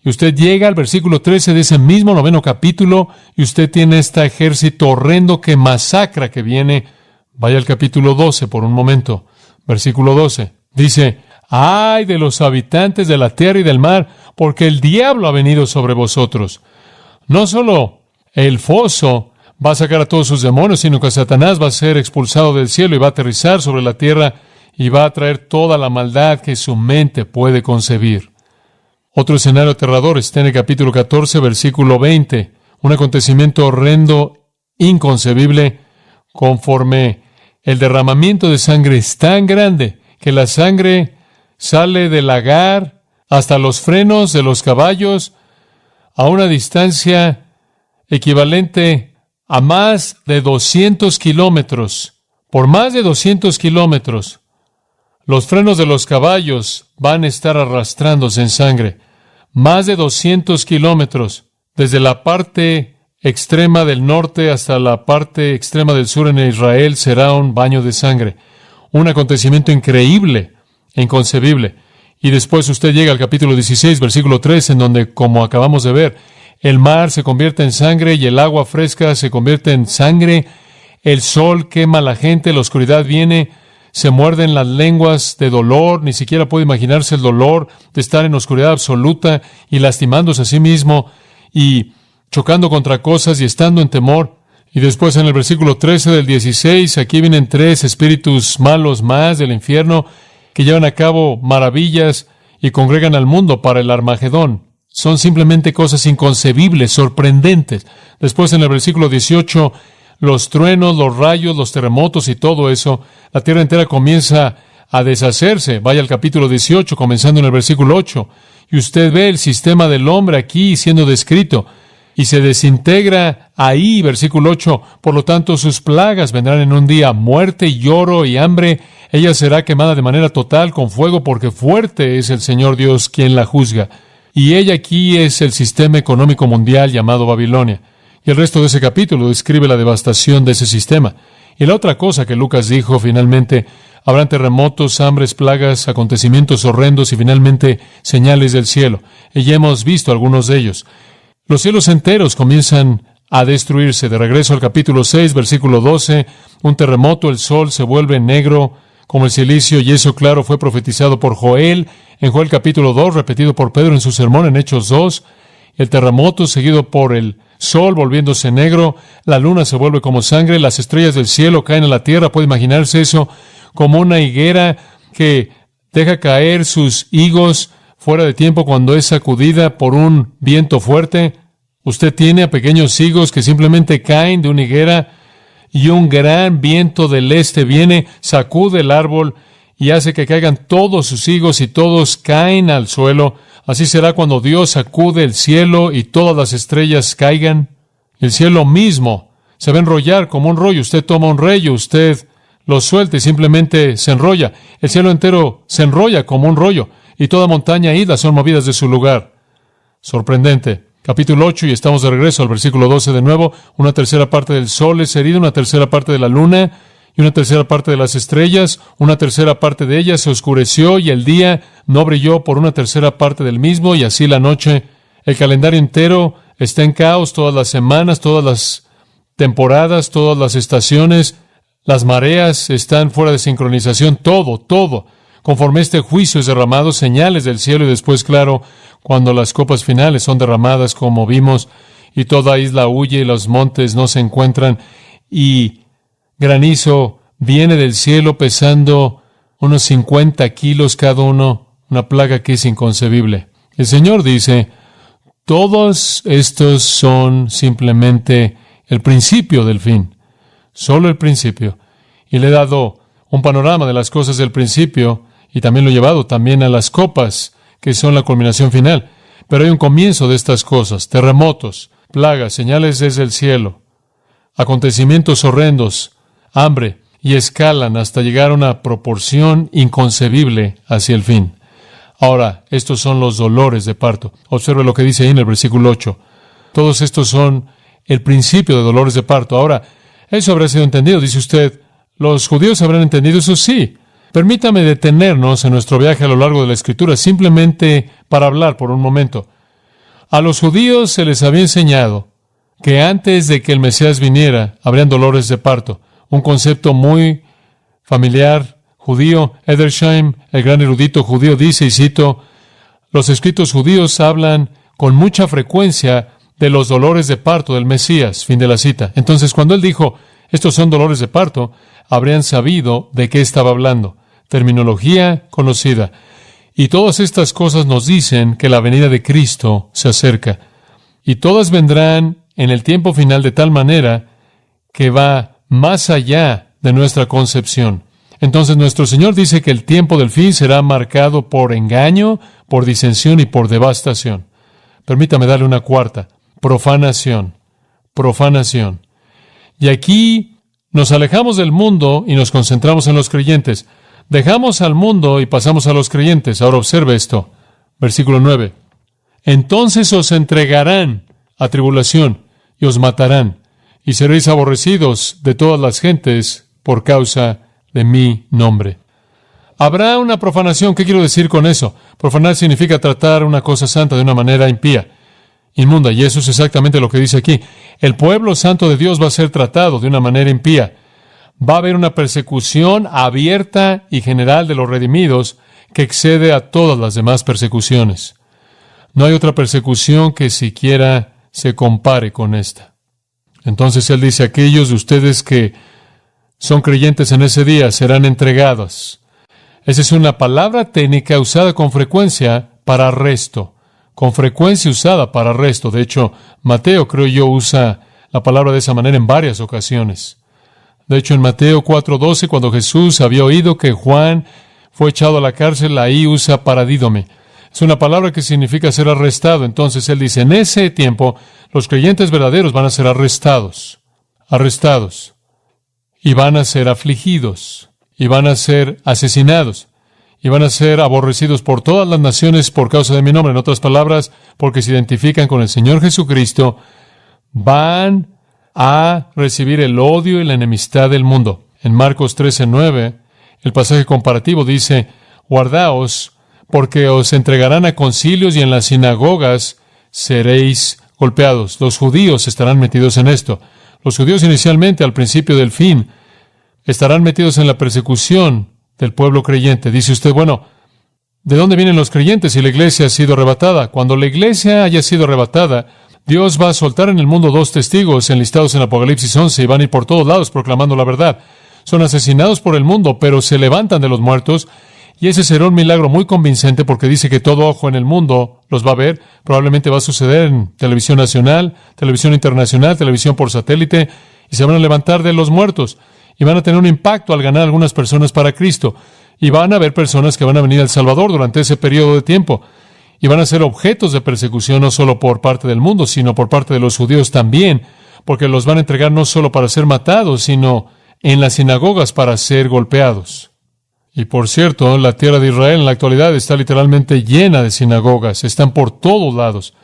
Y usted llega al versículo 13 de ese mismo 9º capítulo, y usted tiene este ejército horrendo que masacra que viene. Vaya al capítulo 12 por un momento. Versículo 12. Dice, ¡ay de los habitantes de la tierra y del mar! Porque el diablo ha venido sobre vosotros. No solo el foso va a sacar a todos sus demonios, sino que Satanás va a ser expulsado del cielo y va a aterrizar sobre la tierra y va a traer toda la maldad que su mente puede concebir. Otro escenario aterrador está en el capítulo 14, versículo 20. Un acontecimiento horrendo, inconcebible, conforme el derramamiento de sangre es tan grande que la sangre sale del lagar hasta los frenos de los caballos a una distancia equivalente a más de 200 kilómetros. Por más de 200 kilómetros. Los frenos de los caballos van a estar arrastrándose en sangre. Más de 200 kilómetros, desde la parte extrema del norte hasta la parte extrema del sur en Israel, será un baño de sangre. Un acontecimiento increíble e inconcebible. Y después usted llega al capítulo 16, versículo 3, en donde, como acabamos de ver, el mar se convierte en sangre y el agua fresca se convierte en sangre. El sol quema a la gente, la oscuridad viene. Se muerden las lenguas de dolor, ni siquiera puede imaginarse el dolor de estar en oscuridad absoluta y lastimándose a sí mismo y chocando contra cosas y estando en temor. Y después en el versículo 13 del 16, aquí vienen 3 espíritus malos más del infierno que llevan a cabo maravillas y congregan al mundo para el Armagedón. Son simplemente cosas inconcebibles, sorprendentes. Después en el versículo 18, los truenos, los rayos, los terremotos y todo eso, la tierra entera comienza a deshacerse. Vaya al capítulo 18, comenzando en el versículo 8. Y usted ve el sistema del hombre aquí siendo descrito. Y se desintegra ahí, versículo 8. Por lo tanto, sus plagas vendrán en un día, muerte, lloro y hambre. Ella será quemada de manera total con fuego, porque fuerte es el Señor Dios quien la juzga. Y ella aquí es el sistema económico mundial llamado Babilonia. Y el resto de ese capítulo describe la devastación de ese sistema. Y la otra cosa que Lucas dijo, finalmente, habrán terremotos, hambres, plagas, acontecimientos horrendos y finalmente señales del cielo. Y ya hemos visto algunos de ellos. Los cielos enteros comienzan a destruirse. De regreso al capítulo 6, versículo 12, un terremoto, el sol se vuelve negro como el silicio, y eso, claro, fue profetizado por Joel, en Joel capítulo 2, repetido por Pedro en su sermón en Hechos 2. El terremoto seguido por el sol volviéndose negro, la luna se vuelve como sangre, las estrellas del cielo caen a la tierra. Puede imaginarse eso como una higuera que deja caer sus higos fuera de tiempo cuando es sacudida por un viento fuerte. Usted tiene a pequeños higos que simplemente caen de una higuera y un gran viento del este viene, sacude el árbol y hace que caigan todos sus higos y todos caen al suelo. Así será cuando Dios sacude el cielo y todas las estrellas caigan. El cielo mismo se va a enrollar como un rollo. Usted toma un rollo, usted lo suelta y simplemente se enrolla. El cielo entero se enrolla como un rollo y toda montaña e isla son movidas de su lugar. Sorprendente. Capítulo 8, y estamos de regreso al versículo 12 de nuevo. Una tercera parte del sol es herida, una tercera parte de la luna y una tercera parte de las estrellas. Una tercera parte de ellas se oscureció y el día no brilló por una tercera parte del mismo, y así la noche. El calendario entero está en caos, todas las semanas, todas las temporadas, todas las estaciones, las mareas están fuera de sincronización, todo. Conforme este juicio es derramado, señales del cielo, y después, claro, cuando las copas finales son derramadas, como vimos, y toda isla huye y los montes no se encuentran, y granizo viene del cielo pesando unos 50 kilos cada uno, una plaga que es inconcebible. El Señor dice, todos estos son simplemente el principio del fin, solo el principio. Y le he dado un panorama de las cosas del principio y también lo he llevado también a las copas, que son la culminación final. Pero hay un comienzo de estas cosas: terremotos, plagas, señales desde el cielo, acontecimientos horrendos, hambre, y escalan hasta llegar a una proporción inconcebible hacia el fin. Ahora, estos son los dolores de parto. Observe lo que dice ahí en el versículo 8. Todos estos son el principio de dolores de parto. Ahora, eso habrá sido entendido. Dice usted, ¿los judíos habrán entendido eso? Sí. Permítame detenernos en nuestro viaje a lo largo de la Escritura, simplemente para hablar por un momento. A los judíos se les había enseñado que antes de que el Mesías viniera, habrían dolores de parto. Un concepto muy familiar, judío. Edersheim, el gran erudito judío, dice, y cito, los escritos judíos hablan con mucha frecuencia de los dolores de parto del Mesías. Fin de la cita. Entonces, cuando él dijo, estos son dolores de parto, habrían sabido de qué estaba hablando. Terminología conocida. Y todas estas cosas nos dicen que la venida de Cristo se acerca. Y todas vendrán en el tiempo final de tal manera que va más allá de nuestra concepción. Entonces nuestro Señor dice que el tiempo del fin será marcado por engaño, por disensión y por devastación. Permítame darle una cuarta: profanación. Profanación. Y aquí nos alejamos del mundo y nos concentramos en los creyentes. Dejamos al mundo y pasamos a los creyentes. Ahora observe esto. Versículo 9. Entonces os entregarán a tribulación y os matarán, y seréis aborrecidos de todas las gentes por causa de mi nombre. Habrá una profanación. ¿Qué quiero decir con eso? Profanar significa tratar una cosa santa de una manera impía, inmunda, y eso es exactamente lo que dice aquí. El pueblo santo de Dios va a ser tratado de una manera impía. Va a haber una persecución abierta y general de los redimidos que excede a todas las demás persecuciones. No hay otra persecución que siquiera se compare con esta. Entonces él dice, aquellos de ustedes que son creyentes en ese día serán entregados. Esa es una palabra técnica usada con frecuencia para arresto. Con frecuencia usada para arresto. De hecho, Mateo, creo yo, usa la palabra de esa manera en varias ocasiones. De hecho, en Mateo 4:12, cuando Jesús había oído que Juan fue echado a la cárcel, ahí usa paradídome. Es una palabra que significa ser arrestado. Entonces él dice, en ese tiempo, los creyentes verdaderos van a ser arrestados. Y van a ser afligidos. Y van a ser asesinados. Y van a ser aborrecidos por todas las naciones por causa de mi nombre. En otras palabras, porque se identifican con el Señor Jesucristo, van a recibir el odio y la enemistad del mundo. En Marcos 13:9, el pasaje comparativo dice, guardaos, porque os entregarán a concilios y en las sinagogas seréis golpeados. Los judíos estarán metidos en esto. Los judíos inicialmente, al principio del fin, estarán metidos en la persecución del pueblo creyente. Dice usted, bueno, ¿de dónde vienen los creyentes si la iglesia ha sido arrebatada? Cuando la iglesia haya sido arrebatada, Dios va a soltar en el mundo 2 testigos enlistados en Apocalipsis 11 y van a ir por todos lados proclamando la verdad. Son asesinados por el mundo, pero se levantan de los muertos, y ese será un milagro muy convincente porque dice que todo ojo en el mundo los va a ver. Probablemente va a suceder en televisión nacional, televisión internacional, televisión por satélite, y se van a levantar de los muertos y van a tener un impacto al ganar algunas personas para Cristo. Y van a haber personas que van a venir al Salvador durante ese periodo de tiempo. Y van a ser objetos de persecución no solo por parte del mundo, sino por parte de los judíos también, porque los van a entregar no solo para ser matados, sino en las sinagogas para ser golpeados. Y por cierto, la tierra de Israel en la actualidad está literalmente llena de sinagogas, están por todos lados.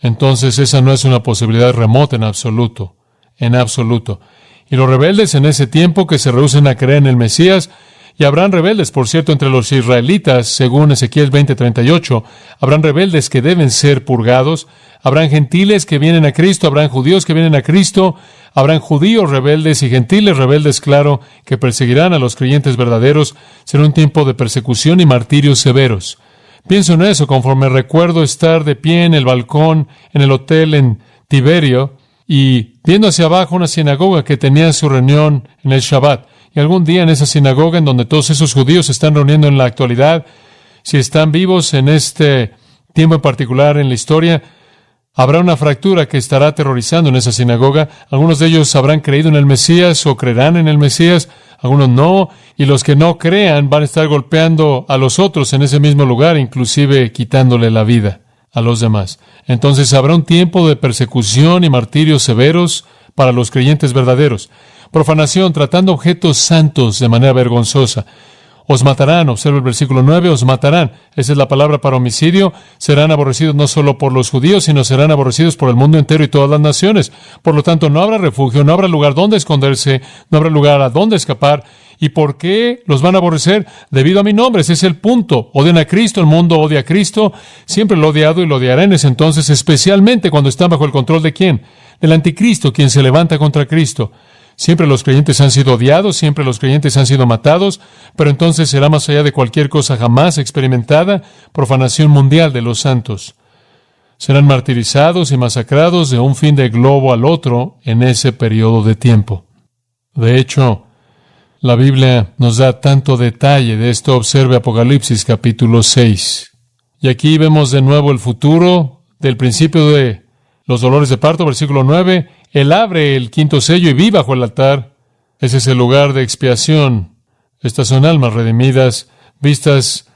Entonces esa no es una posibilidad remota en absoluto, en absoluto. Y los rebeldes en ese tiempo que se rehúsen a creer en el Mesías, y habrán rebeldes, por cierto, entre los israelitas, según Ezequiel 20:38, habrán rebeldes que deben ser purgados, habrán gentiles que vienen a Cristo, habrán judíos que vienen a Cristo, habrán judíos rebeldes y gentiles rebeldes, claro, que perseguirán a los creyentes verdaderos. Será un tiempo de persecución y martirios severos. Pienso en eso conforme recuerdo estar de pie en el balcón en el hotel en Tiberio y viendo hacia abajo una sinagoga que tenía su reunión en el Shabbat. Y algún día en esa sinagoga en donde todos esos judíos se están reuniendo en la actualidad, si están vivos en este tiempo en particular en la historia, habrá una fractura que estará aterrorizando en esa sinagoga. Algunos de ellos habrán creído en el Mesías o creerán en el Mesías, algunos no, y los que no crean van a estar golpeando a los otros en ese mismo lugar, inclusive quitándole la vida a los demás. Entonces habrá un tiempo de persecución y martirios severos para los creyentes verdaderos. Profanación, tratando objetos santos de manera vergonzosa. Os matarán, observa el versículo 9, os matarán. Esa es la palabra para homicidio. Serán aborrecidos no solo por los judíos, sino serán aborrecidos por el mundo entero y todas las naciones. Por lo tanto, no habrá refugio, no habrá lugar donde esconderse, no habrá lugar a donde escapar. ¿Y por qué los van a aborrecer? Debido a mi nombre, ese es el punto. Odian a Cristo, el mundo odia a Cristo. Siempre lo he odiado y lo odiará en ese entonces, especialmente cuando están bajo el control de ¿quién? Del anticristo, quien se levanta contra Cristo. Siempre los creyentes han sido odiados, siempre los creyentes han sido matados, pero entonces será más allá de cualquier cosa jamás experimentada, profanación mundial de los santos. Serán martirizados y masacrados de un fin de globo al otro en ese periodo de tiempo. De hecho, la Biblia nos da tanto detalle de esto. Observe Apocalipsis capítulo 6. Y aquí vemos de nuevo el futuro del principio de los dolores de parto, versículo 9. Él abre el quinto sello y vi bajo el altar. Ese es el lugar de expiación. Estas son almas redimidas, vistas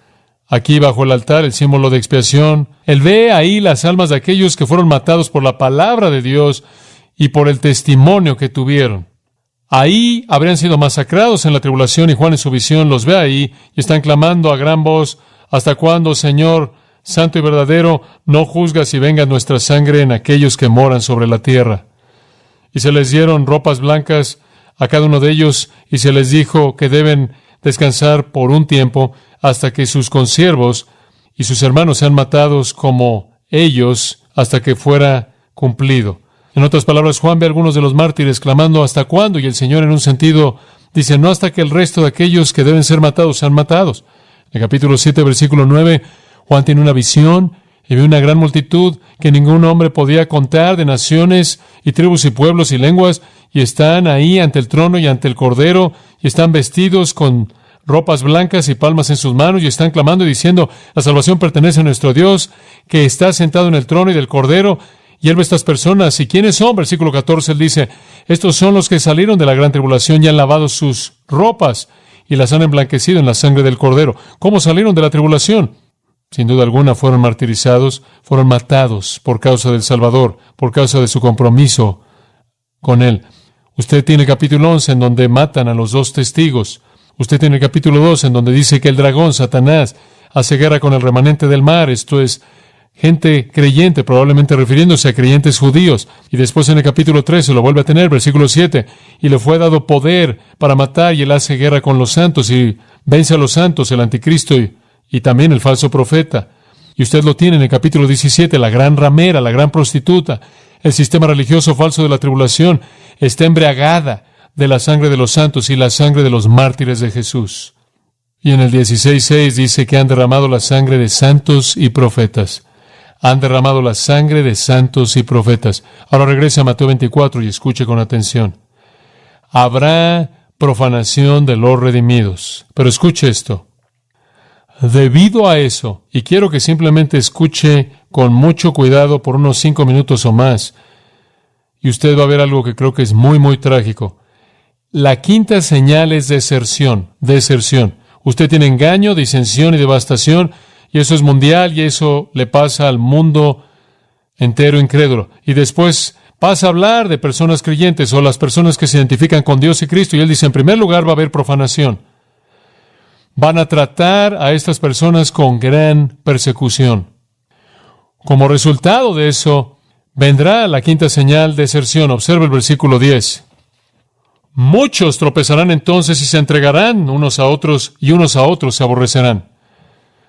aquí bajo el altar, el símbolo de expiación. Él ve ahí las almas de aquellos que fueron matados por la palabra de Dios y por el testimonio que tuvieron. Ahí habrían sido masacrados en la tribulación, y Juan en su visión los ve ahí y están clamando a gran voz: ¿hasta cuándo, Señor, santo y verdadero, no juzgas y venga nuestra sangre en aquellos que moran sobre la tierra? Y se les dieron ropas blancas a cada uno de ellos, y se les dijo que deben descansar por un tiempo hasta que sus consiervos y sus hermanos sean matados como ellos, hasta que fuera cumplido. En otras palabras, Juan ve a algunos de los mártires clamando ¿hasta cuándo? Y el Señor, en un sentido, dice no hasta que el resto de aquellos que deben ser matados sean matados. En el capítulo 7, versículo 9, Juan tiene una visión y ve una gran multitud que ningún hombre podía contar, de naciones y tribus y pueblos y lenguas, y están ahí ante el trono y ante el Cordero, y están vestidos con ropas blancas y palmas en sus manos, y están clamando y diciendo: la salvación pertenece a nuestro Dios, que está sentado en el trono y del Cordero. Y él ve a estas personas. ¿Y quiénes son? Versículo 14, él dice: estos son los que salieron de la gran tribulación y han lavado sus ropas y las han emblanquecido en la sangre del Cordero. ¿Cómo salieron de la tribulación? Sin duda alguna fueron martirizados, fueron matados por causa del Salvador, por causa de su compromiso con Él. Usted tiene el capítulo 11 en donde matan a los dos testigos. Usted tiene el capítulo 2 en donde dice que el dragón, Satanás, hace guerra con el remanente del mar. Esto es gente creyente, probablemente refiriéndose a creyentes judíos. Y después en el capítulo 13 lo vuelve a tener, versículo 7. Y le fue dado poder para matar, y él hace guerra con los santos y vence a los santos, el anticristo y también el falso profeta. Y usted lo tiene en el capítulo 17, la gran ramera, la gran prostituta. El sistema religioso falso de la tribulación está embriagada de la sangre de los santos y la sangre de los mártires de Jesús. Y en el 16:6 dice que han derramado la sangre de santos y profetas. Han derramado la sangre de santos y profetas. Ahora regrese a Mateo 24 y escuche con atención. Habrá profanación de los redimidos. Pero escuche esto. Debido a eso, y quiero que simplemente escuche con mucho cuidado por unos 5 minutos o más, y usted va a ver algo que creo que es muy, muy trágico. La quinta señal es deserción. Usted tiene engaño, disensión y devastación, y eso es mundial, y eso le pasa al mundo entero incrédulo. Y después pasa a hablar de personas creyentes o las personas que se identifican con Dios y Cristo, y él dice, en primer lugar va a haber profanación. Van a tratar a estas personas con gran persecución. Como resultado de eso, vendrá la quinta señal, deserción. Observe el versículo 10. Muchos tropezarán entonces y se entregarán unos a otros, y unos a otros se aborrecerán.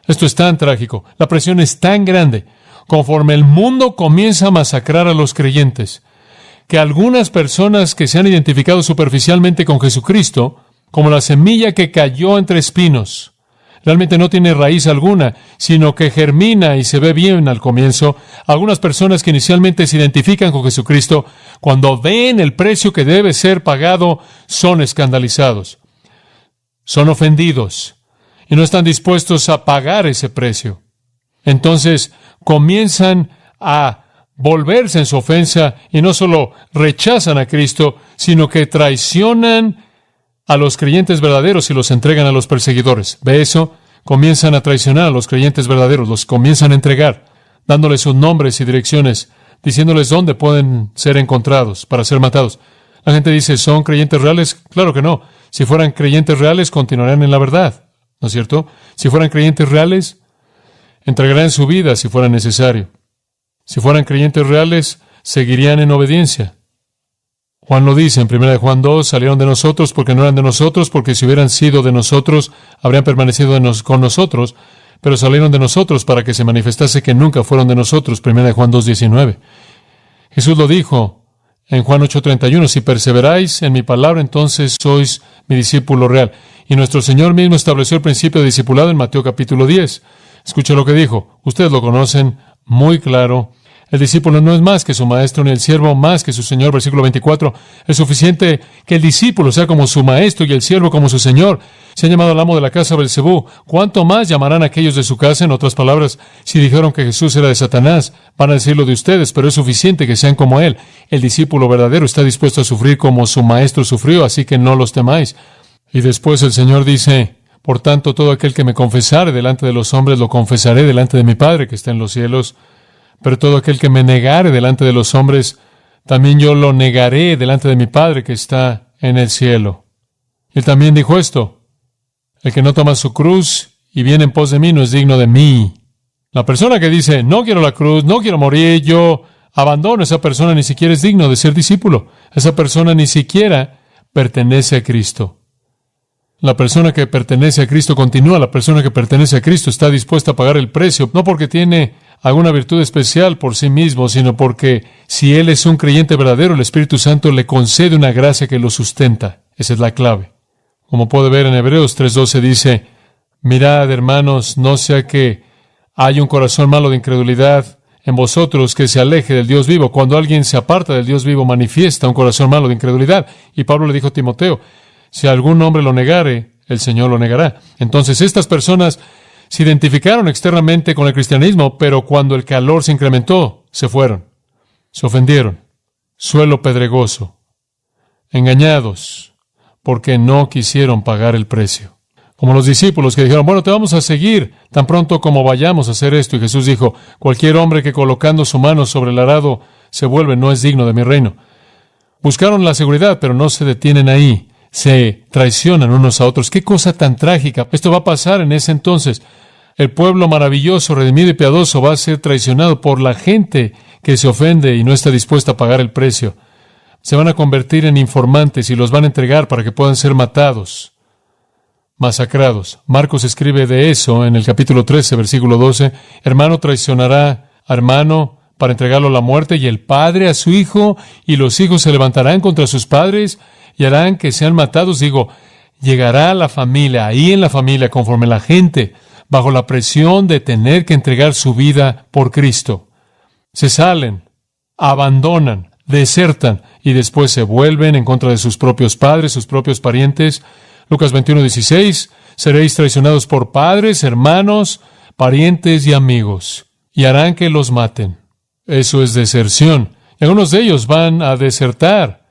Esto es tan trágico. La presión es tan grande, conforme el mundo comienza a masacrar a los creyentes, que algunas personas que se han identificado superficialmente con Jesucristo, como la semilla que cayó entre espinos, realmente no tiene raíz alguna, sino que germina y se ve bien al comienzo. Algunas personas que inicialmente se identifican con Jesucristo, cuando ven el precio que debe ser pagado, son escandalizados, son ofendidos y no están dispuestos a pagar ese precio. entonces comienzan a volverse en su ofensa y no solo rechazan a Cristo, sino que traicionan a los creyentes verdaderos y los entregan a los perseguidores. ¿Ve eso? Comienzan a traicionar a los creyentes verdaderos, los comienzan a entregar, dándoles sus nombres y direcciones, diciéndoles dónde pueden ser encontrados para ser matados. La gente dice, ¿son creyentes reales? Claro que no. Si fueran creyentes reales, continuarían en la verdad, ¿no es cierto? Si fueran creyentes reales, entregarían su vida si fuera necesario. Si fueran creyentes reales, seguirían en obediencia. Juan lo dice en 1 Juan 2, salieron de nosotros porque no eran de nosotros, porque si hubieran sido de nosotros, habrían permanecido con nosotros, pero salieron de nosotros para que se manifestase que nunca fueron de nosotros. 1 Juan 2, 19. Jesús lo dijo en Juan 8:31, si perseveráis en mi palabra, entonces sois mi discípulo real. Y nuestro Señor mismo estableció el principio de discipulado en Mateo capítulo 10. Escucha lo que dijo. Ustedes lo conocen muy claro. El discípulo no es más que su maestro, ni el siervo más que su señor. Versículo 24. Es suficiente que el discípulo sea como su maestro y el siervo como su señor. Se han llamado al amo de la casa Beelzebú. ¿Cuánto más llamarán a aquellos de su casa? En otras palabras, si dijeron que Jesús era de Satanás, van a decirlo de ustedes, pero es suficiente que sean como él. El discípulo verdadero está dispuesto a sufrir como su maestro sufrió, así que no los temáis. Y después el Señor dice, por tanto, todo aquel que me confesare delante de los hombres, lo confesaré delante de mi Padre que está en los cielos. Pero todo aquel que me negare delante de los hombres, también yo lo negaré delante de mi Padre que está en el cielo. Él también dijo esto, el que no toma su cruz y viene en pos de mí no es digno de mí. La persona que dice, no quiero la cruz, no quiero morir, yo abandono, esa persona ni siquiera es digno de ser discípulo. Esa persona ni siquiera pertenece a Cristo. La persona que pertenece a Cristo continúa. La persona que pertenece a Cristo está dispuesta a pagar el precio, no porque tiene alguna virtud especial por sí mismo, sino porque si Él es un creyente verdadero, el Espíritu Santo le concede una gracia que lo sustenta. Esa es la clave. Como puede ver en Hebreos 3:12 dice, mirad, hermanos, no sea que haya un corazón malo de incredulidad en vosotros que se aleje del Dios vivo. Cuando alguien se aparta del Dios vivo, manifiesta un corazón malo de incredulidad. Y Pablo le dijo a Timoteo, si algún hombre lo negare, el Señor lo negará. Entonces, estas personas se identificaron externamente con el cristianismo, pero cuando el calor se incrementó, se fueron. Se ofendieron. Suelo pedregoso. Engañados, porque no quisieron pagar el precio. Como los discípulos que dijeron, bueno, te vamos a seguir tan pronto como vayamos a hacer esto. Y Jesús dijo, cualquier hombre que colocando su mano sobre el arado se vuelve no es digno de mi reino. Buscaron la seguridad, pero no se detienen ahí. Se traicionan unos a otros. ¡Qué cosa tan trágica! Esto va a pasar en ese entonces. El pueblo maravilloso, redimido y piadoso va a ser traicionado por la gente que se ofende y no está dispuesta a pagar el precio. Se van a convertir en informantes y los van a entregar para que puedan ser matados, masacrados. Marcos escribe de eso en el capítulo 13, versículo 12. Hermano traicionará a hermano para entregarlo a la muerte, y el padre a su hijo, y los hijos se levantarán contra sus padres y harán que sean matados. Digo, llegará la familia, ahí en la familia, conforme la gente, bajo la presión de tener que entregar su vida por Cristo. Se salen, abandonan, desertan, y después se vuelven en contra de sus propios padres, sus propios parientes. Lucas 21:16, seréis traicionados por padres, hermanos, parientes y amigos, y harán que los maten. Eso es deserción. Y algunos de ellos van a desertar,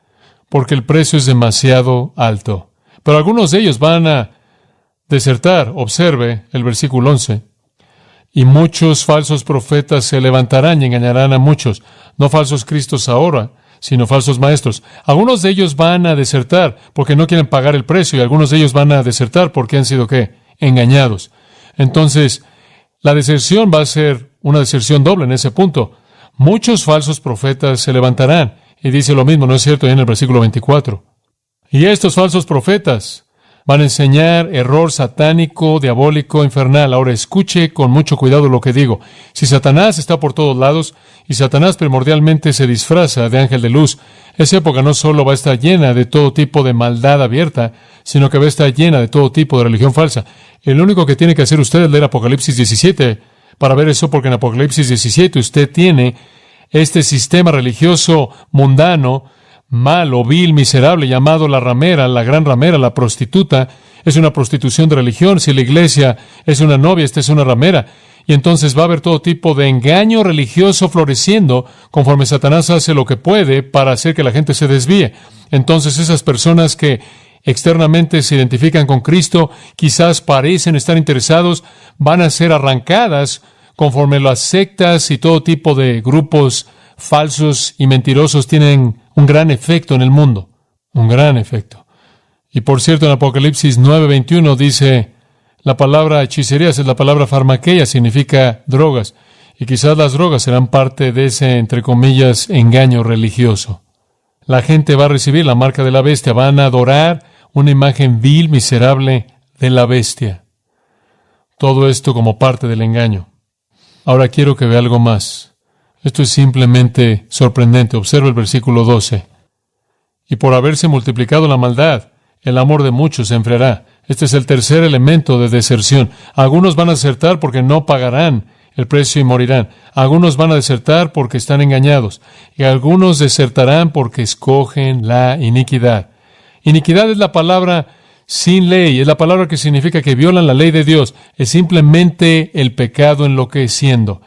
porque el precio es demasiado alto. Pero algunos de ellos van a desertar. Observe el versículo 11. Y muchos falsos profetas se levantarán y engañarán a muchos. No falsos cristos ahora, sino falsos maestros. Algunos de ellos van a desertar porque no quieren pagar el precio, y algunos de ellos van a desertar porque han sido, ¿qué? Engañados. Entonces, la deserción va a ser una deserción doble en ese punto. Muchos falsos profetas se levantarán. Y dice lo mismo, ¿no es cierto?, ahí en el versículo 24. Y estos falsos profetas van a enseñar error satánico, diabólico, infernal. Ahora escuche con mucho cuidado lo que digo. Si Satanás está por todos lados, y Satanás primordialmente se disfraza de ángel de luz, esa época no solo va a estar llena de todo tipo de maldad abierta, sino que va a estar llena de todo tipo de religión falsa. El único que tiene que hacer usted es leer Apocalipsis 17 para ver eso, porque en Apocalipsis 17 usted tiene este sistema religioso mundano, malo, vil, miserable, llamado la ramera, la gran ramera, la prostituta. Es una prostitución de religión. Si la iglesia es una novia, esta es una ramera. Y entonces va a haber todo tipo de engaño religioso floreciendo conforme Satanás hace lo que puede para hacer que la gente se desvíe. Entonces esas personas que externamente se identifican con Cristo, quizás parecen estar interesados, van a ser arrancadas conforme las sectas y todo tipo de grupos falsos y mentirosos tienen un gran efecto en el mundo. Un gran efecto. Y por cierto, en Apocalipsis 9:21 dice, la palabra hechicerías es la palabra farmaqueia, significa drogas. Y quizás las drogas serán parte de ese, entre comillas, engaño religioso. La gente va a recibir la marca de la bestia, van a adorar una imagen vil, miserable de la bestia. Todo esto como parte del engaño. Ahora quiero que vea algo más. Esto es simplemente sorprendente. Observa el versículo 12. Y por haberse multiplicado la maldad, el amor de muchos se enfriará. Este es el tercer elemento de deserción. Algunos van a desertar porque no pagarán el precio y morirán. Algunos van a desertar porque están engañados. Y algunos desertarán porque escogen la iniquidad. Iniquidad es la palabra sin ley, es la palabra que significa que violan la ley de Dios. Es simplemente el pecado enloqueciendo.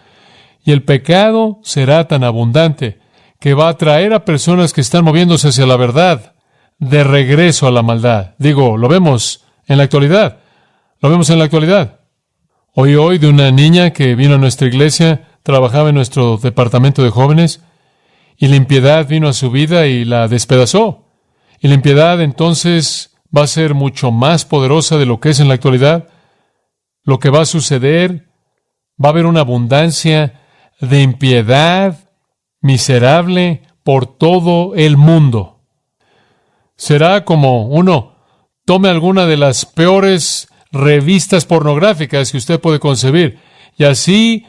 Y el pecado será tan abundante que va a traer a personas que están moviéndose hacia la verdad de regreso a la maldad. Digo, lo vemos en la actualidad. Lo vemos en la actualidad. Hoy de una niña que vino a nuestra iglesia, trabajaba en nuestro departamento de jóvenes, y la impiedad vino a su vida y la despedazó. Y la impiedad entonces va a ser mucho más poderosa de lo que es en la actualidad. Lo que va a suceder, va a haber una abundancia de impiedad miserable por todo el mundo. Será como uno tome alguna de las peores revistas pornográficas que usted puede concebir, y así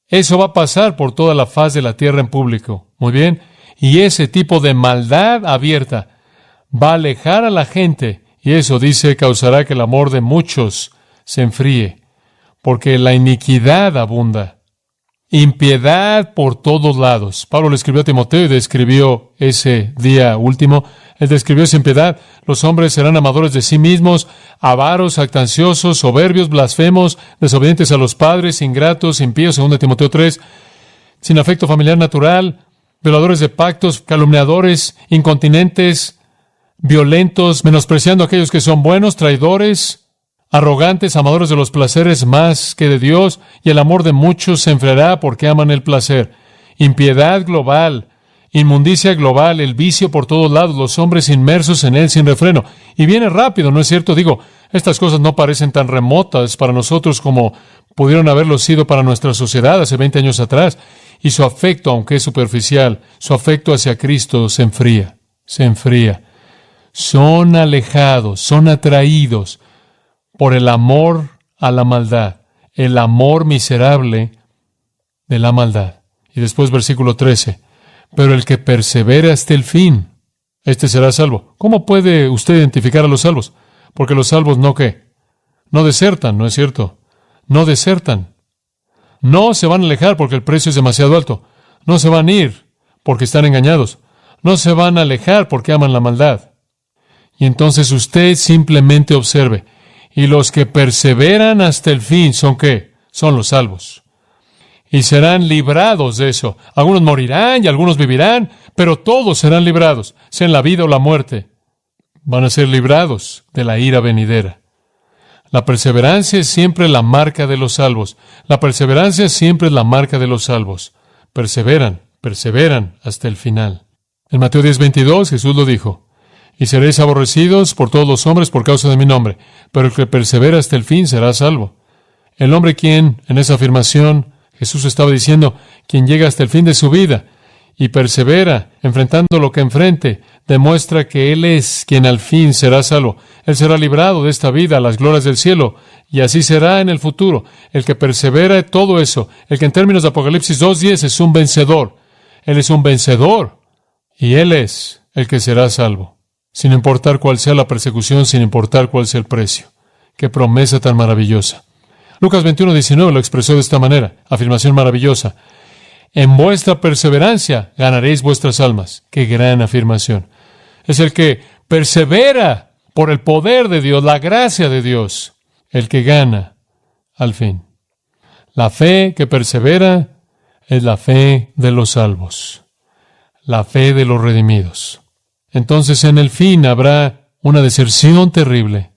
eso va a pasar por toda la faz de la tierra en público. Muy bien. Y ese tipo de maldad abierta va a alejar a la gente, y eso, dice, causará que el amor de muchos se enfríe, porque la iniquidad abunda. Impiedad por todos lados. Pablo le escribió a Timoteo y describió ese día último. Él describió esa impiedad. Los hombres serán amadores de sí mismos, avaros, jactanciosos, soberbios, blasfemos, desobedientes a los padres, ingratos, impíos, 2 Timoteo 3, sin afecto familiar natural, violadores de pactos, calumniadores, incontinentes, violentos, menospreciando a aquellos que son buenos, traidores, arrogantes, amadores de los placeres más que de Dios, y el amor de muchos se enfriará porque aman el placer. Impiedad global, inmundicia global, el vicio por todos lados, los hombres inmersos en él sin refreno. Y viene rápido, ¿no es cierto? Digo, estas cosas no parecen tan remotas para nosotros como pudieron haberlo sido para nuestra sociedad hace 20 años atrás. Y su afecto, aunque es superficial, su afecto hacia Cristo se enfría, se enfría. Son alejados, son atraídos por el amor a la maldad, el amor miserable de la maldad. Y después versículo 13, pero el que persevere hasta el fin, este será salvo. ¿Cómo puede usted identificar a los salvos? Porque los salvos no, ¿qué? No desertan, ¿no es cierto? No desertan. No se van a alejar porque el precio es demasiado alto. No se van a ir porque están engañados. No se van a alejar porque aman la maldad. Y entonces usted simplemente observe. Y los que perseveran hasta el fin, ¿son qué? Son los salvos. Y serán librados de eso. Algunos morirán y algunos vivirán, pero todos serán librados, sea en la vida o la muerte. Van a ser librados de la ira venidera. La perseverancia es siempre la marca de los salvos. La perseverancia siempre es la marca de los salvos. Perseveran hasta el final. En Mateo 10:22 Jesús lo dijo. Y seréis aborrecidos por todos los hombres por causa de mi nombre, pero el que persevera hasta el fin será salvo. El hombre quien, en esa afirmación, Jesús estaba diciendo, quien llega hasta el fin de su vida y persevera enfrentando lo que enfrente, demuestra que Él es quien al fin será salvo. Él será librado de esta vida a las glorias del cielo, y así será en el futuro. El que persevera en todo eso, el que en términos de Apocalipsis 2:10 es un vencedor. Él es un vencedor, y Él es el que será salvo. Sin importar cuál sea la persecución, sin importar cuál sea el precio. ¡Qué promesa tan maravillosa! Lucas 21:19 lo expresó de esta manera, afirmación maravillosa. En vuestra perseverancia ganaréis vuestras almas. ¡Qué gran afirmación! Es el que persevera por el poder de Dios, la gracia de Dios, el que gana al fin. La fe que persevera es la fe de los salvos, la fe de los redimidos. Entonces en el fin habrá una deserción terrible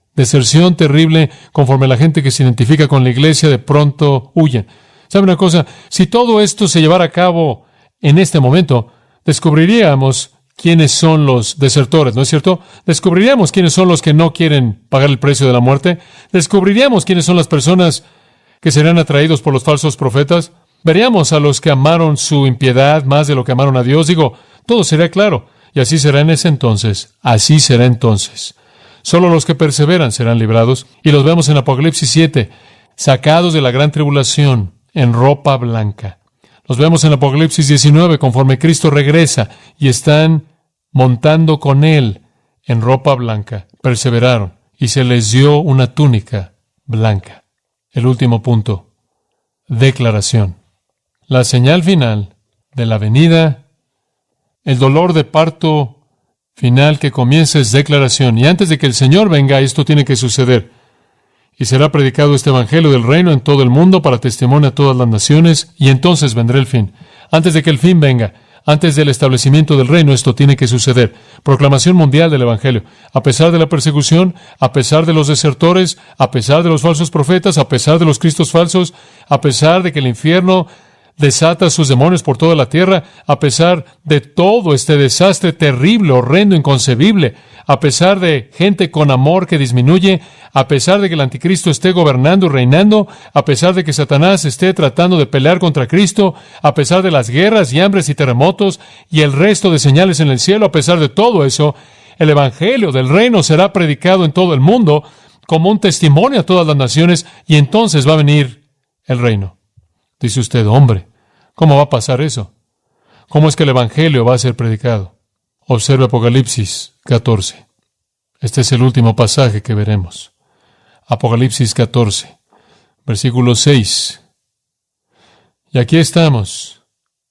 conforme la gente que se identifica con la iglesia de pronto huye. ¿Sabe una cosa? Si todo esto se llevara a cabo en este momento, descubriríamos quiénes son los desertores, ¿no es cierto? Descubriríamos quiénes son los que no quieren pagar el precio de la muerte. Descubriríamos quiénes son las personas que serán atraídos por los falsos profetas. Veríamos a los que amaron su impiedad más de lo que amaron a Dios. Todo será claro. Y así será en ese entonces. Así será entonces. Solo los que perseveran serán librados. Y los vemos en Apocalipsis 7, sacados de la gran tribulación en ropa blanca. Los vemos en Apocalipsis 19, conforme Cristo regresa y están montando con Él en ropa blanca. Perseveraron y se les dio una túnica blanca. El último punto. Declaración. La señal final de la venida, el dolor de parto final que comienza es declaración. Y antes de que el Señor venga, esto tiene que suceder. Y será predicado este evangelio del reino en todo el mundo para testimonio a todas las naciones, y entonces vendrá el fin. Antes de que el fin venga, antes del establecimiento del reino, esto tiene que suceder. Proclamación mundial del evangelio. A pesar de la persecución, a pesar de los desertores, a pesar de los falsos profetas, a pesar de los cristos falsos, a pesar de que el infierno desata sus demonios por toda la tierra, a pesar de todo este desastre terrible, horrendo, inconcebible, a pesar de gente con amor que disminuye, a pesar de que el anticristo esté gobernando y reinando, a pesar de que Satanás esté tratando de pelear contra Cristo, a pesar de las guerras y hambres y terremotos y el resto de señales en el cielo, a pesar de todo eso, el evangelio del reino será predicado en todo el mundo como un testimonio a todas las naciones, y entonces va a venir el reino. Dice usted, hombre, ¿cómo va a pasar eso? ¿Cómo es que el evangelio va a ser predicado? Observe Apocalipsis 14. Este es el último pasaje que veremos. Apocalipsis 14, versículo 6. Y aquí estamos,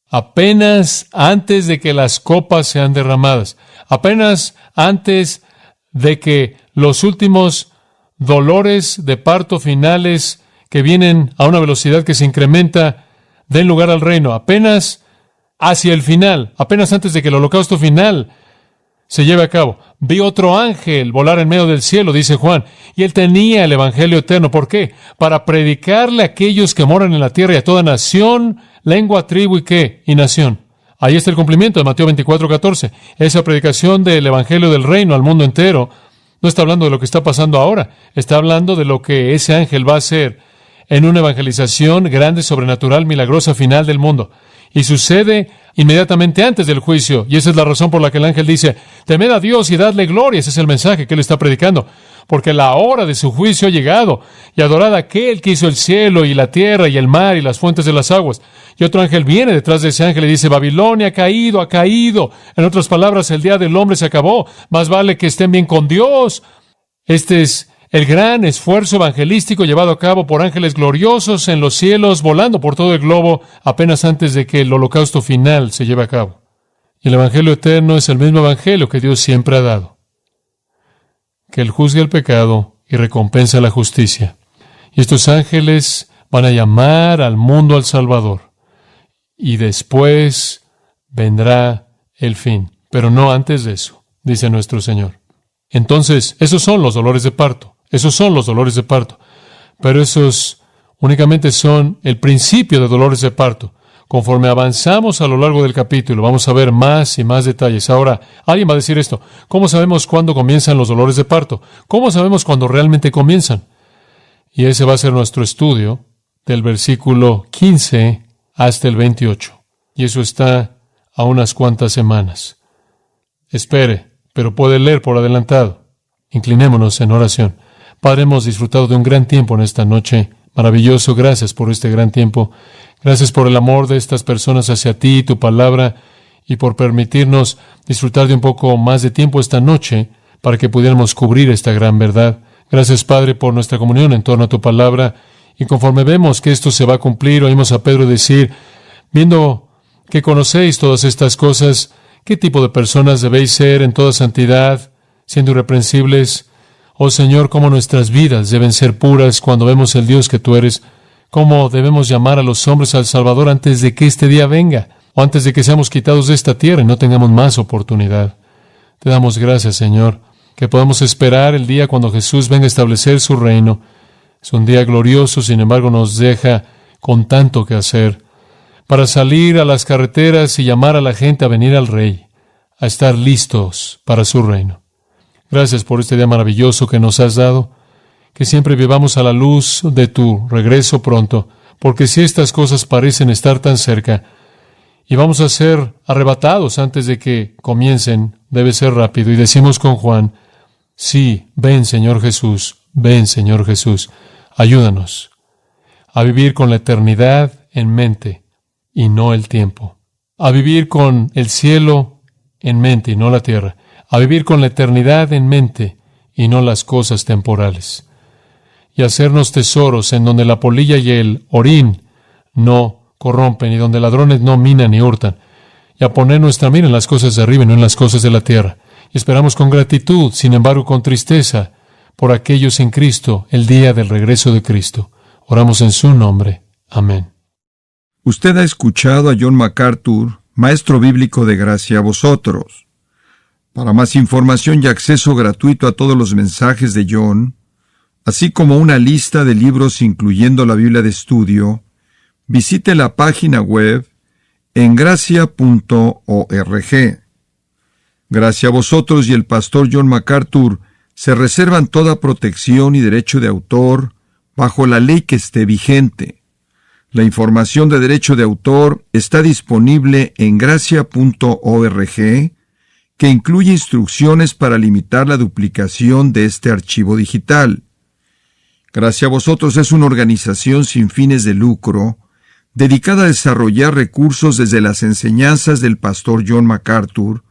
apenas antes de que las copas sean derramadas, apenas antes de que los últimos dolores de parto finales que vienen a una velocidad que se incrementa den lugar al reino, apenas hacia el final, apenas antes de que el holocausto final se lleve a cabo. Vi otro ángel volar en medio del cielo, dice Juan, y él tenía el evangelio eterno. ¿Por qué? Para predicarle a aquellos que moran en la tierra y a toda nación, lengua, tribu y ¿qué? Y nación. Ahí está el cumplimiento de Mateo 24:14. Esa predicación del evangelio del reino al mundo entero no está hablando de lo que está pasando ahora, está hablando de lo que ese ángel va a hacer en una evangelización grande, sobrenatural, milagrosa final del mundo. Y sucede inmediatamente antes del juicio. Y esa es la razón por la que el ángel dice, temed a Dios y dadle gloria. Ese es el mensaje que él está predicando. Porque la hora de su juicio ha llegado. Y adorad a aquel que hizo el cielo y la tierra y el mar y las fuentes de las aguas. Y otro ángel viene detrás de ese ángel y dice, Babilonia ha caído, ha caído. En otras palabras, el día del hombre se acabó. Más vale que estén bien con Dios. Este es el gran esfuerzo evangelístico llevado a cabo por ángeles gloriosos en los cielos, volando por todo el globo, apenas antes de que el holocausto final se lleve a cabo. Y el evangelio eterno es el mismo evangelio que Dios siempre ha dado, que Él juzga el pecado y recompensa la justicia. Y estos ángeles van a llamar al mundo al Salvador. Y después vendrá el fin, pero no antes de eso, dice nuestro Señor. Entonces, esos son los dolores de parto. Esos son los dolores de parto. Pero esos únicamente son el principio de dolores de parto. Conforme avanzamos a lo largo del capítulo, vamos a ver más y más detalles. Ahora, alguien va a decir esto. ¿Cómo sabemos cuándo comienzan los dolores de parto? ¿Cómo sabemos cuándo realmente comienzan? Y ese va a ser nuestro estudio del versículo 15 hasta el 28. Y eso está a unas cuantas semanas. Espere, pero puede leer por adelantado. Inclinémonos en oración. Padre, hemos disfrutado de un gran tiempo en esta noche. Maravilloso, gracias por este gran tiempo. Gracias por el amor de estas personas hacia ti y tu palabra, y por permitirnos disfrutar de un poco más de tiempo esta noche para que pudiéramos cubrir esta gran verdad. Gracias, Padre, por nuestra comunión en torno a tu palabra. Y conforme vemos que esto se va a cumplir, oímos a Pedro decir, viendo que conocéis todas estas cosas, ¿qué tipo de personas debéis ser en toda santidad, siendo irreprensibles? Oh Señor, cómo nuestras vidas deben ser puras cuando vemos el Dios que tú eres, cómo debemos llamar a los hombres al Salvador antes de que este día venga, o antes de que seamos quitados de esta tierra y no tengamos más oportunidad. Te damos gracias, Señor, que podamos esperar el día cuando Jesús venga a establecer su reino. Es un día glorioso, sin embargo, nos deja con tanto que hacer para salir a las carreteras y llamar a la gente a venir al Rey, a estar listos para su reino. Gracias por este día maravilloso que nos has dado, que siempre vivamos a la luz de tu regreso pronto, porque si estas cosas parecen estar tan cerca y vamos a ser arrebatados antes de que comiencen, debe ser rápido. Y decimos con Juan, sí, ven Señor Jesús, ven Señor Jesús, ayúdanos a vivir con la eternidad en mente y no el tiempo, a vivir con el cielo en mente y no la tierra, a vivir con la eternidad en mente y no las cosas temporales, y hacernos tesoros en donde la polilla y el orín no corrompen y donde ladrones no minan ni hurtan, y a poner nuestra mira en las cosas de arriba y no en las cosas de la tierra. Y esperamos con gratitud, sin embargo con tristeza, por aquellos en Cristo, el día del regreso de Cristo. Oramos en su nombre. Amén. Usted ha escuchado a John MacArthur, maestro bíblico de gracia a vosotros. Para más información y acceso gratuito a todos los mensajes de John, así como una lista de libros incluyendo la Biblia de estudio, visite la página web en gracia.org. Gracia a vosotros y el pastor John MacArthur se reservan toda protección y derecho de autor bajo la ley que esté vigente. La información de derecho de autor está disponible en gracia.org, que incluye instrucciones para limitar la duplicación de este archivo digital. Gracia a vosotros es una organización sin fines de lucro, dedicada a desarrollar recursos desde las enseñanzas del pastor John MacArthur,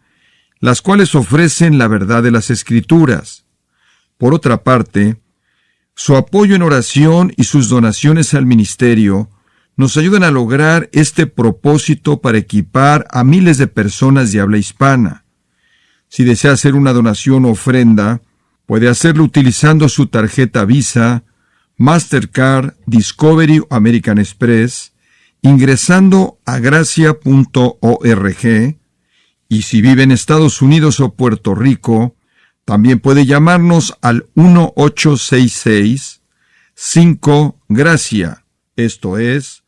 las cuales ofrecen la verdad de las Escrituras. Por otra parte, su apoyo en oración y sus donaciones al ministerio nos ayudan a lograr este propósito para equipar a miles de personas de habla hispana. Si desea hacer una donación o ofrenda, puede hacerlo utilizando su tarjeta Visa, Mastercard, Discovery o American Express, ingresando a gracia.org, y si vive en Estados Unidos o Puerto Rico, también puede llamarnos al 1-866-5-GRACIA. Esto es